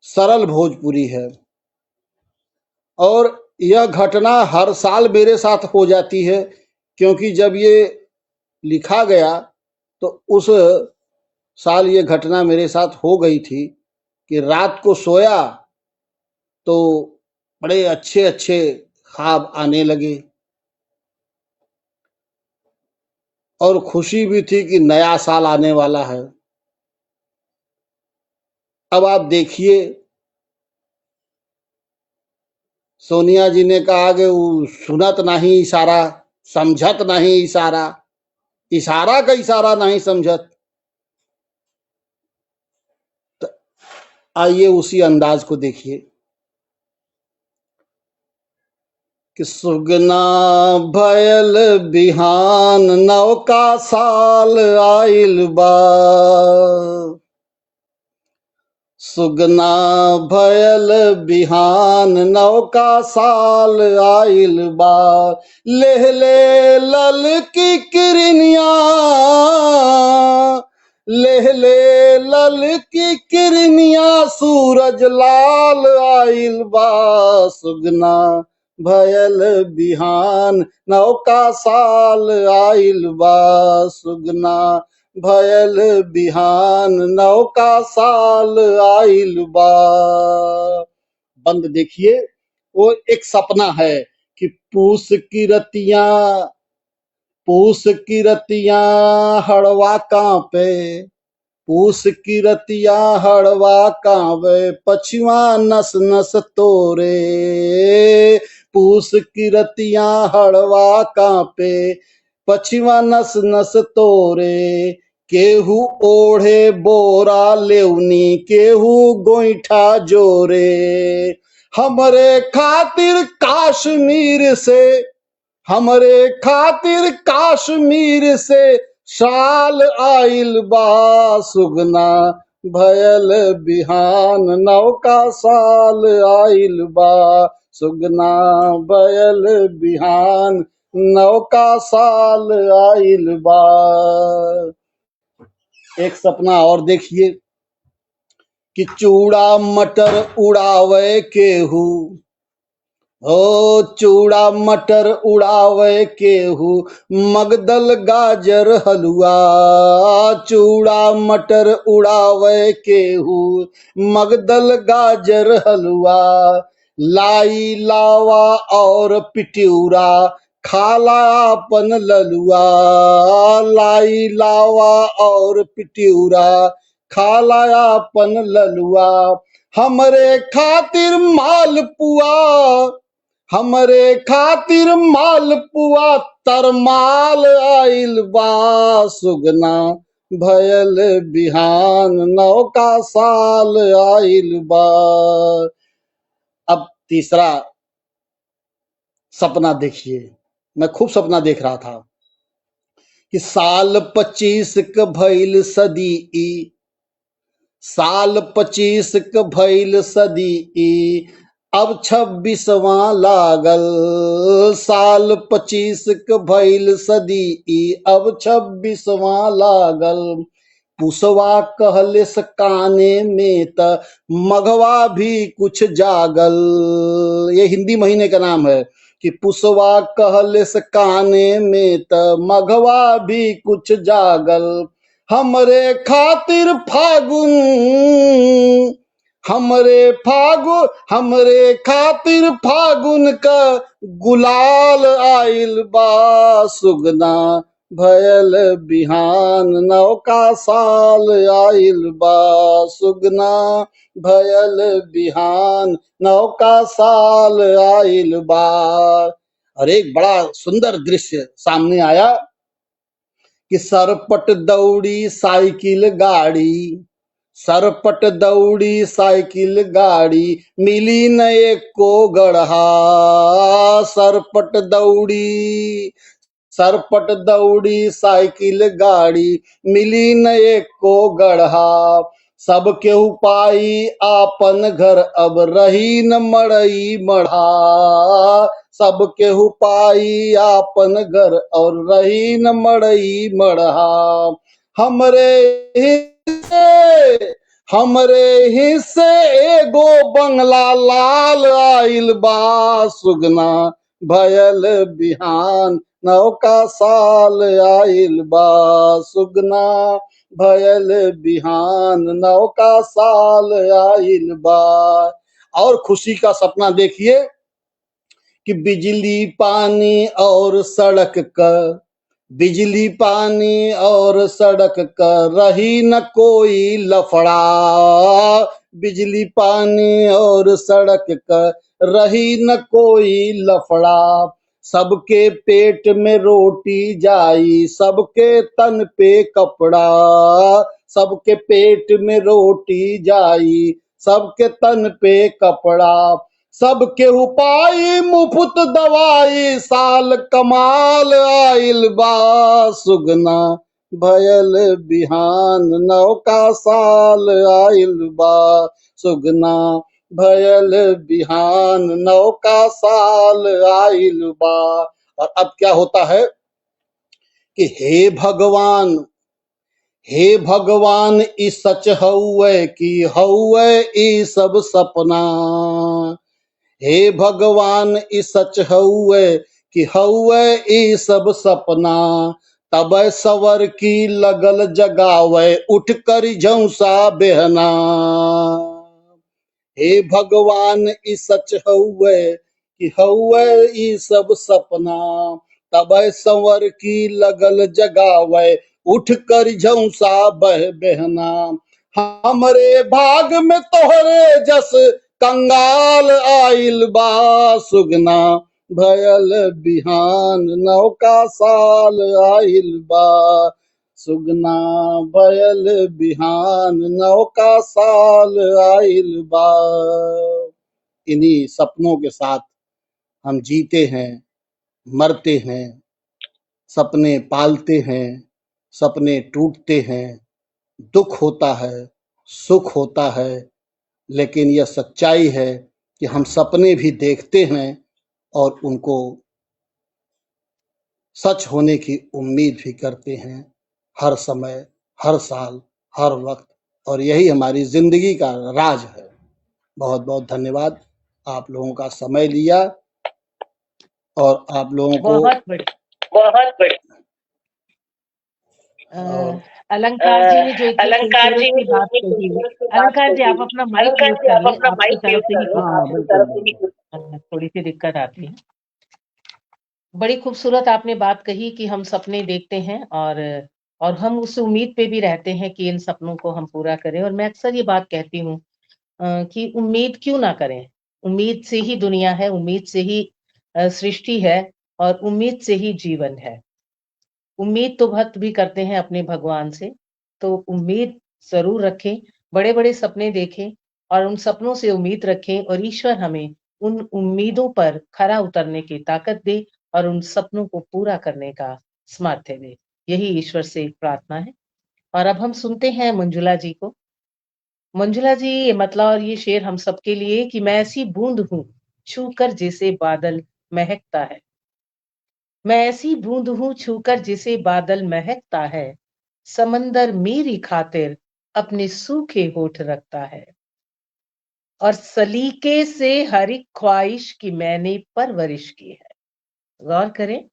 सरल भोजपुरी है और यह घटना हर साल मेरे साथ हो जाती है, क्योंकि जब ये लिखा गया तो उस साल ये घटना मेरे साथ हो गई थी कि रात को सोया तो बड़े अच्छे अच्छे ख्वाब आने लगे और खुशी भी थी कि नया साल आने वाला है। अब आप देखिए, सोनिया जी ने कहा कि वो सुनत नहीं इशारा, समझत नहीं इशारा, इशारा का इशारा नहीं समझत। तो आइए उसी अंदाज को देखिए। कि सुगना भयल बिहान नौका साल आइल बा। सुगना भयल बिहान नौका साल आइल बा। लेह ले लल की किरनिया, लेह ले लल की किरनिया सूरज लाल आइल बा। सुगना भयल बिहान नौका साल आइल बा। सुगना भयल बिहान नौका साल आइल बा। बंद देखिए, वो एक सपना है कि पूस की रतियां हड़वा कांपे, पूस की रतिया हड़वा कांपे, पछुआ नस नस तोरे। पूस की रतिया हड़वा कांपे, पछुआ नस नस तोरे। केहू ओढ़े बोरा लेवनी, केहू गोईठा जोरे। हमरे खातिर काश्मीर से, हमरे खातिर काश्मीर से शाल आइल बा। सुगना भयल बिहान नौका साल आइल बा। सुगना भयल बिहान नौका साल आइल बा। एक सपना और देखिए कि चूड़ा मटर उड़ावे केहू, ओ चूड़ा मटर उड़ावे केहू, मगदल गाजर हलुआ। चूड़ा मटर उड़ावे केहू, मगदल गाजर हलुआ। लाई लावा और पिट्यूरा खाला अपन ललुआ। लाई लावा और पिट्यूरा खाला अपन ललुआ। हमरे खातिर मालपुआ, हमरे खातिर मालपुआ तरमाल आइल बा। सुगना भयल बिहान नौका साल आइल बा। अब तीसरा सपना देखिए, मैं खूब सपना देख रहा था कि साल 25 क भइल सदी ई, साल 25 क भइल सदी ई, अब 26वां लागल। साल 25 क भइल सदी ई, अब 26वां लागल। पुसवा कहले काने में त मघवा भी कुछ जागल। ये हिंदी महीने का नाम है कि पुसवा कहले काने में त मघवा भी कुछ जागल। हमरे खातिर फागुन, हमरे खातिर फागुन का गुलाल आइल बा। सुगना भयल बिहान नौका साल आइल बा। सुगना भयल बिहान नौका साल आइल बा। और एक बड़ा सुंदर दृश्य सामने आया कि सरपट दौड़ी साइकिल गाड़ी, सरपट दौड़ी साइकिल गाड़ी, मिली न एको गढ़ा। सरपट दौड़ी साइकिल गाड़ी, मिली न एको गढ़ा। सब केहू पाई आपन घर, अब रही न मड़ई मढ़ा। सब केहू पाई आपन घर, और रही न मड़ई मढ़ा। हमरे हिस्से एगो बंगला लाल आइल बा। सुगना भयल बिहान नौका साल आइल बा। सुगना भयल बिहान नौका साल आइल बा। और खुशी का सपना देखिए कि बिजली पानी और सड़क का, बिजली पानी और सड़क का रही न कोई लफड़ा। बिजली पानी और सड़क का रही न कोई लफड़ा। सबके पेट में रोटी जाई, सबके तन पे कपड़ा। सबके पेट में रोटी जाई, सबके तन पे कपड़ा। सबके उपाय मुफ्त दवाई साल कमाल आइल बा सुगना भयल बिहान नौका साल आइल बा सुगना भयल बिहान नौका साल आइल बा। और अब क्या होता है कि हे भगवान ई सच हउए कि हउए ई सब सपना। हे भगवान ई सच हउए कि हउए ई सब सपना। तब सवर की लगल जगावे उठ कर झौसा बेहना। हे भगवान ई सच हउए कि हउए ई सब सपना। तब संवर की लगल जगावे उठ कर झौसा बहना। हमरे भाग में तोहरे जस कंगाल आइल बा सुगना भयल बिहान नौका साल आइल बा सुगना भयल बिहान नौका साल आइल बा। इन्हीं सपनों के साथ हम जीते हैं, मरते हैं, सपने पालते हैं, सपने टूटते हैं, दुख होता है, सुख होता है, लेकिन यह सच्चाई है कि हम सपने भी देखते हैं और उनको सच होने की उम्मीद भी करते हैं हर समय, हर साल, हर वक्त। और यही हमारी जिंदगी का राज है। बहुत बहुत धन्यवाद, आप लोगों का समय लिया और आप लोगों को बहुत बढ़िया। और अलंकार जी ने जो इतनी खूबसूरत सी बात कही, अलंकार जी आप अपना माइक म्यूट कर लें, आपकी तरफ से ही हाँ बिल्कुल। थोड़ी सी दिक्कत आती है। बड़ी खूबसूरत आपने बात कही कि हम सपने देखते हैं और हम उस उम्मीद पे भी रहते हैं कि इन सपनों को हम पूरा करें। और मैं अक्सर ये बात कहती हूँ कि उम्मीद क्यों ना करें। उम्मीद से ही दुनिया है, उम्मीद से ही सृष्टि है और उम्मीद से ही जीवन है। उम्मीद तो भक्त भी करते हैं अपने भगवान से, तो उम्मीद जरूर रखें, बड़े-बड़े सपने देखें और उन सपनों से उम्मीद रखें और ईश्वर हमें उन उम्मीदों पर खरा उतरने की ताकत दे और उन सपनों को पूरा करने का सामर्थ्य दे। यही ईश्वर से प्रार्थना है। और अब हम सुनते हैं मंजुला जी को। मंजुला जी ये मतला और ये शेर हम सबके लिए कि मैं ऐसी बूंद हूँ, छूकर जैसे बादल महकता है। मैं ऐसी बूंद हूँ छूकर जिसे बादल महकता है, समंदर मेरी खातिर अपने सूखे होठ रखता है। और सलीके से हर एक ख्वाहिश की मैंने परवरिश की है। गौर करें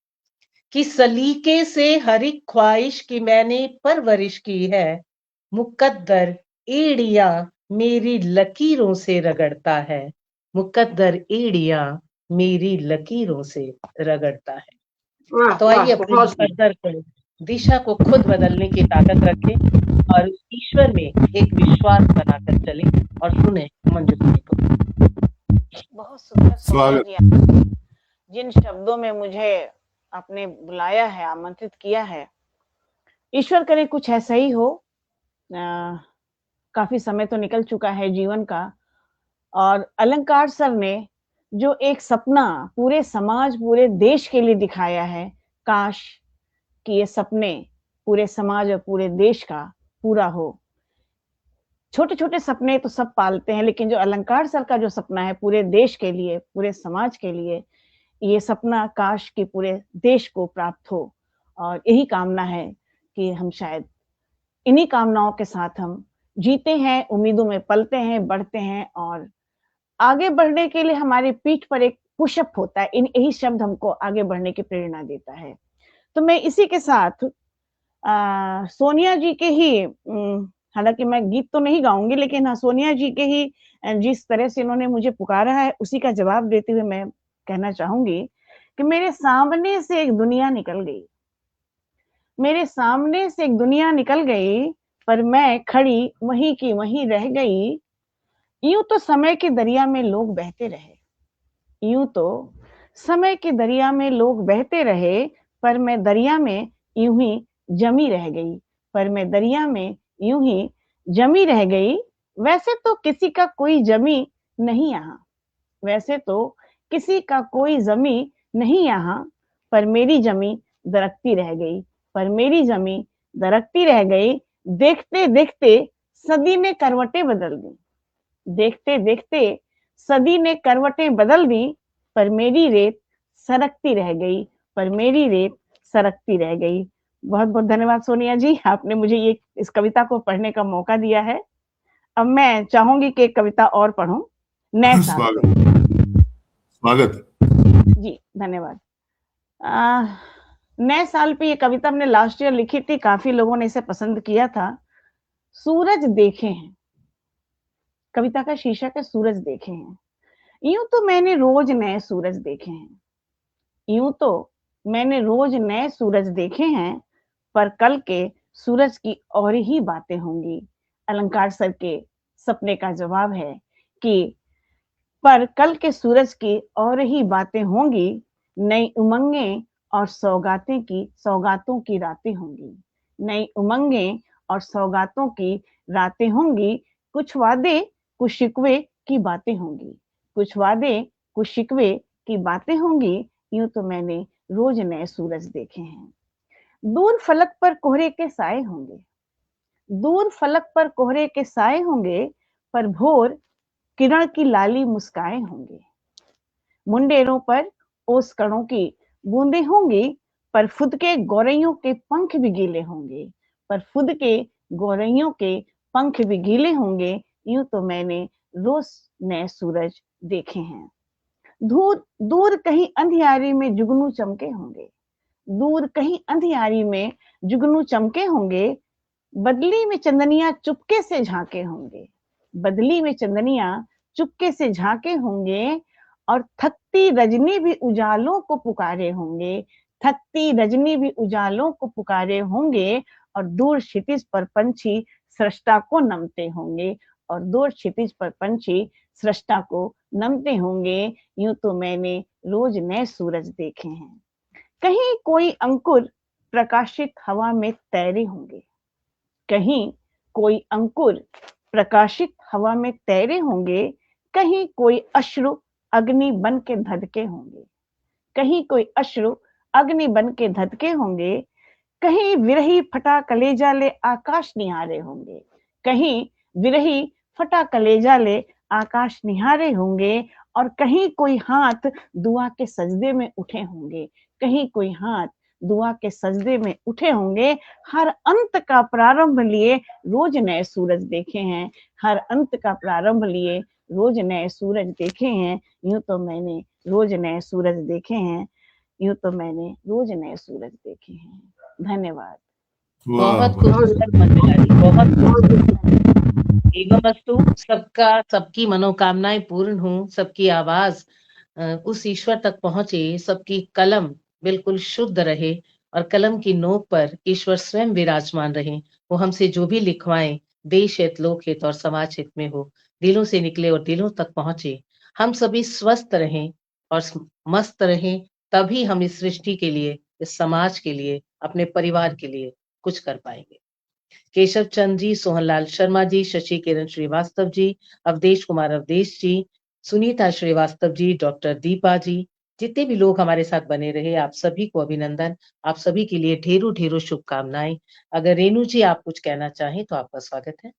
कि सलीके से हर एक ख्वाहिश की मैंने परवरिश की है, मुकद्दर एड़ियां मेरी लकीरों से रगड़ता है, मुकद्दर एड़ियां मेरी लकीरों से रगड़ता है। वाह तो वाह, आइए अपने बहुत मुकद्दर को, दिशा को खुद बदलने की ताकत रखें और ईश्वर में एक विश्वास बनाकर चलें और सुने मंजुला जी को। बहुत सुंदर सोनिया स्वागत। जी, जिन शब्दों में मुझे आपने बुलाया है, आमंत्रित किया है, ईश्वर करे कुछ ऐसा ही हो। काफी समय तो निकल चुका है जीवन का, और अलंकार सर ने जो एक सपना पूरे समाज, पूरे देश के लिए दिखाया है, काश कि ये सपने पूरे समाज और पूरे देश का पूरा हो। छोटे छोटे सपने तो सब पालते हैं, लेकिन जो अलंकार सर का जो सपना है पूरे देश के लिए, पूरे समाज के लिए, ये सपना काश कि पूरे देश को प्राप्त हो। और यही कामना है कि हम शायद इन्हीं कामनाओं के साथ हम जीते हैं, उम्मीदों में पलते हैं, बढ़ते हैं, और आगे बढ़ने के लिए हमारी पीठ पर एक पुशअप होता है। यही शब्द हमको आगे बढ़ने की प्रेरणा देता है। तो मैं इसी के साथ सोनिया जी के ही, हालांकि मैं गीत तो नहीं गाऊंगी, लेकिन हाँ, सोनिया जी के ही जिस तरह से इन्होंने मुझे पुकारा है उसी का जवाब देते हुए मैं कहना चाहूंगी कि मेरे सामने से एक दुनिया निकल गई, मेरे सामने से एक दुनिया निकल गई, पर मैं खड़ी वहीं की वहीं रह गई। यूं तो समय के दरिया में लोग बहते रहे, यूं तो समय के दरिया में लोग बहते रहे, पर मैं दरिया में यूं ही जमी रह गई, पर मैं दरिया में यूं ही जमी रह गई। वैसे तो किसी का कोई जमी नहीं यहाँ, वैसे तो किसी का कोई जमी नहीं यहाँ, पर मेरी जमी दरकती रह गई, पर मेरी जमी दरकती रह गई। देखते देखते सदी ने करवटें बदल दी, देखते देखते सदी ने करवटें बदल दी, पर मेरी रेत सरकती रह गई, पर मेरी रेत सरकती रह गई। बहुत बहुत धन्यवाद सोनिया जी, आपने मुझे ये इस कविता को पढ़ने का मौका दिया है। अब मैं चाहूंगी कि एक कविता और पढूं नए साल पे। स्वागत। जी धन्यवाद। नए साल पे ये कविता हमने लास्ट ईयर लिखी थी, काफी लोगों ने इसे पसंद किया था। सूरज देखे हैं, कविता का शीर्षक है सूरज देखे हैं। यूं तो मैंने रोज नए सूरज देखे हैं, यूं तो मैंने रोज नए सूरज देखे हैं, पर कल के सूरज की और ही बातें होंगी। अलंकार सर के सपने का जवाब है कि पर कल के सूरज की और ही बातें होंगी, नई उमंगें और सौगातों की रातें होंगी, नई उमंगें और सौगातों की रातें होंगी। कुछ वादे कुछ शिकवे की बातें होंगी, कुछ वादे कुछ शिकवे की बातें होंगी। यूं तो मैंने रोज नए सूरज देखे हैं। दूर फलक पर कोहरे के साए होंगे, दूर फलक पर कोहरे के साए होंगे, पर भोर किरण की लाली मुस्काए होंगे। मुंडेरों पर ओस कणों की बूंदें होंगी, पर खुद के गौरैयों के पंख भी गीले होंगे, पर खुद के गौरैयों के पंख भी गीले होंगे। यूं तो मैंने रोज नए सूरज देखे हैं। दूर दूर कहीं अंधियारी में जुगनू चमके होंगे, दूर कहीं अंधियारी में जुगनू चमके होंगे। बदली में चंदनिया चुपके से झांके होंगे, बदली में चंदनिया चुपके से झांके होंगे। और थकती रजनी भी उजालों को पुकारे होंगे, थकती रजनी भी उजालों को पुकारे होंगे। और दूर क्षितिज पर पंछी सृष्टा को नमते होंगे, और दूर क्षितिज पर पंछी सृष्टा को नमते होंगे। यूं तो मैंने रोज नए सूरज देखे हैं। कहीं कोई अंकुर प्रकाशित हवा में तैरे होंगे, कहीं कोई अंकुर प्रकाशित हवा में तैरे होंगे। कहीं कोई अश्रु अग्नि बन के धधके होंगे, कहीं कोई अश्रु अग्नि बन के धधके होंगे। कहीं विरही फटा कलेजा ले आकाश निहारे होंगे, कहीं विरही फटा कलेजा ले आकाश निहारे होंगे। और कहीं कोई हाथ दुआ के सजदे में उठे होंगे, कहीं कोई हाथ दुआ के सजदे में उठे होंगे। हर अंत का प्रारंभ लिए रोज नए सूरज देखे हैं, हर अंत का प्रारंभ लिए रोज नए सूरज देखे हैं। यूं तो मैंने रोज नए सूरज देखे हैं, यूं तो मैंने रोज नए सूरज देखे हैं। धन्यवाद। बहुत खूबसूरत मंजुला जी, बहुत खूबसूरत। एवमस्तु, सबका सबकी मनोकामनाएं पूर्ण हो, सबकी आवाज उस ईश्वर तक पहुंचे, सबकी कलम बिल्कुल शुद्ध रहे और कलम की नोक पर ईश्वर स्वयं विराजमान रहे। वो हमसे जो भी लिखवाएं देश हित, लोक हित और समाज हित में हो, दिलों से निकले और दिलों तक पहुंचे। हम सभी स्वस्थ रहें और मस्त रहें, तभी हम इस सृष्टि के लिए, इस समाज के लिए, अपने परिवार के लिए कुछ कर पाएंगे। केशव चंद जी, सोहनलाल शर्मा जी, शशि किरण श्रीवास्तव जी, अवधेश कुमार अवधेश जी, सुनीता श्रीवास्तव जी, डॉक्टर दीपा जी, जितने भी लोग हमारे साथ बने रहे, आप सभी को अभिनंदन, आप सभी के लिए ढेरों ढेरों शुभकामनाएं। अगर रेणु जी आप कुछ कहना चाहें तो आपका स्वागत है।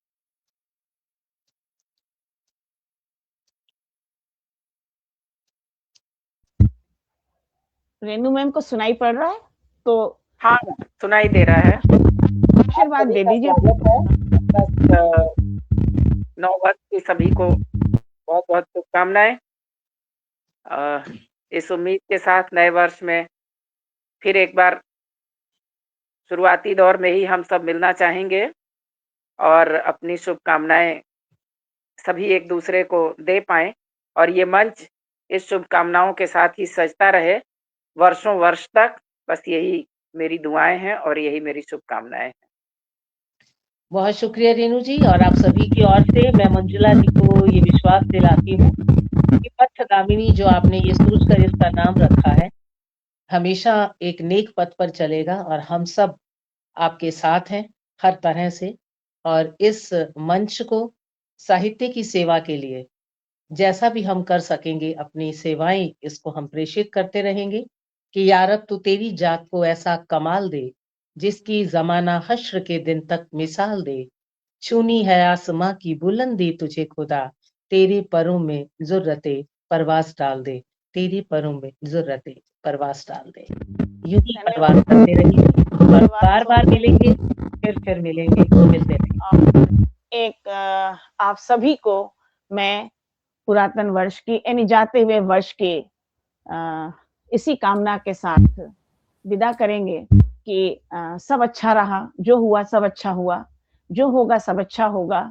रेणु मैम को सुनाई पड़ रहा है तो हाँ सुनाई दे रहा है। आशीर्वाद दे दीजिए। नव वर्ष की सभी को बहुत बहुत शुभकामनाएं। इस उम्मीद के साथ नए वर्ष में फिर एक बार शुरुआती दौर में ही हम सब मिलना चाहेंगे और अपनी शुभकामनाएं सभी एक दूसरे को दे पाएं और ये मंच इस शुभकामनाओं के साथ ही सजता रहे वर्षों वर्ष तक। बस यही मेरी दुआएं हैं और यही मेरी शुभकामनाएं हैं। बहुत शुक्रिया रेणु जी, और आप सभी की ओर से मैं मंजुला जी को ये विश्वास दिलाती हूँ कि पथगामिनी जो आपने ये सोचकर इसका नाम रखा है, हमेशा एक नेक पथ पर चलेगा और हम सब आपके साथ हैं हर तरह से। और इस मंच को साहित्य की सेवा के लिए जैसा भी हम कर सकेंगे अपनी सेवाएं इसको हम प्रेषित करते रहेंगे कि या रब तू तेरी जात को ऐसा कमाल दे जिसकी जमाना हश्र के दिन तक मिसाल दे। छूनी है आसमां की बुलंदी तुझे खुदा, तेरे परों में जुर्रते परवास डाल दे, तेरे परों में जुर्रते परवास डाल दे। यूं ही परवास करते रहेंगे और बार बार मिलेंगे, फिर मिलेंगे, मिलते रहेंगे। और एक आप सभी को मैं पुरातन वर्ष की यानी जाते हुए वर्ष के इसी कामना के साथ विदा करेंगे कि सब अच्छा रहा, जो हुआ सब अच्छा हुआ, जो होगा सब अच्छा होगा,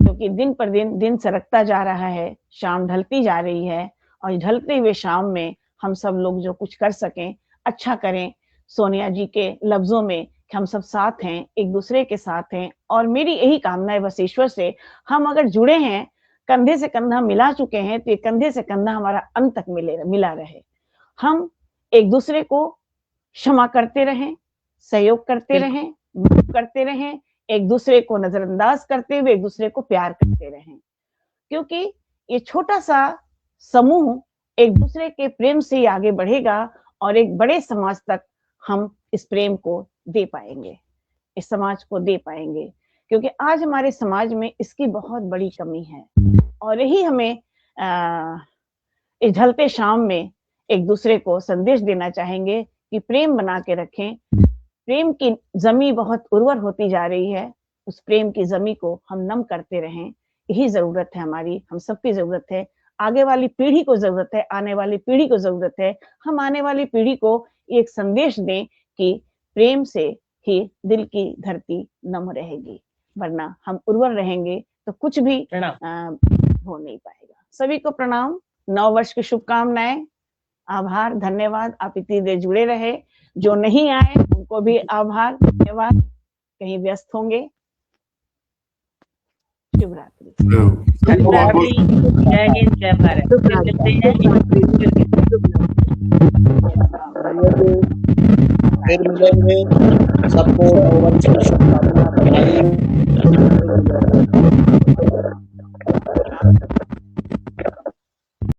क्योंकि दिन पर दिन सरकता जा रहा है, शाम ढलती जा रही है और ढलते हुए शाम में हम सब लोग जो कुछ कर सकें अच्छा करें। सोनिया जी के लफ्जों में कि हम सब साथ हैं, एक दूसरे के साथ हैं और मेरी यही कामना है बस ईश्वर से, हम अगर जुड़े हैं, कंधे से कंधा मिला चुके हैं, तो ये कंधे से कंधा हमारा अंत तक मिला रहे। हम एक दूसरे को क्षमा करते रहें, सहयोग करते रहें, माफ करते रहें, एक दूसरे को नजरअंदाज करते हुए एक दूसरे को प्यार करते रहें, क्योंकि ये छोटा सा समूह एक दूसरे के प्रेम से ही आगे बढ़ेगा और एक बड़े समाज तक हम इस प्रेम को दे पाएंगे, इस समाज को दे पाएंगे, क्योंकि आज हमारे समाज में इसकी बहुत बड़ी कमी है और यही हमें इस ढलते शाम में एक दूसरे को संदेश देना चाहेंगे कि प्रेम बना के रखें। प्रेम की जमी बहुत उर्वर होती जा रही है, उस प्रेम की जमी को हम नम करते रहें, यही जरूरत है हमारी, हम सबकी जरूरत है, आगे वाली पीढ़ी को जरूरत है, आने वाली पीढ़ी को जरूरत है। हम आने वाली पीढ़ी को एक संदेश दें कि प्रेम से ही दिल की धरती नम रहेगी, वरना हम उर्वर रहेंगे तो कुछ भी हो नहीं पाएगा। सभी को प्रणाम, नव वर्ष की शुभकामनाएं, आभार, धन्यवाद। आप इतनी देर जुड़े रहे, जो नहीं आए उनको भी आभार, धन्यवाद, कहीं व्यस्त होंगे। शुभ रात्रि। जय हिंद, जय भारत। फिर मिलेंगे, सबको शुभकामनाएं।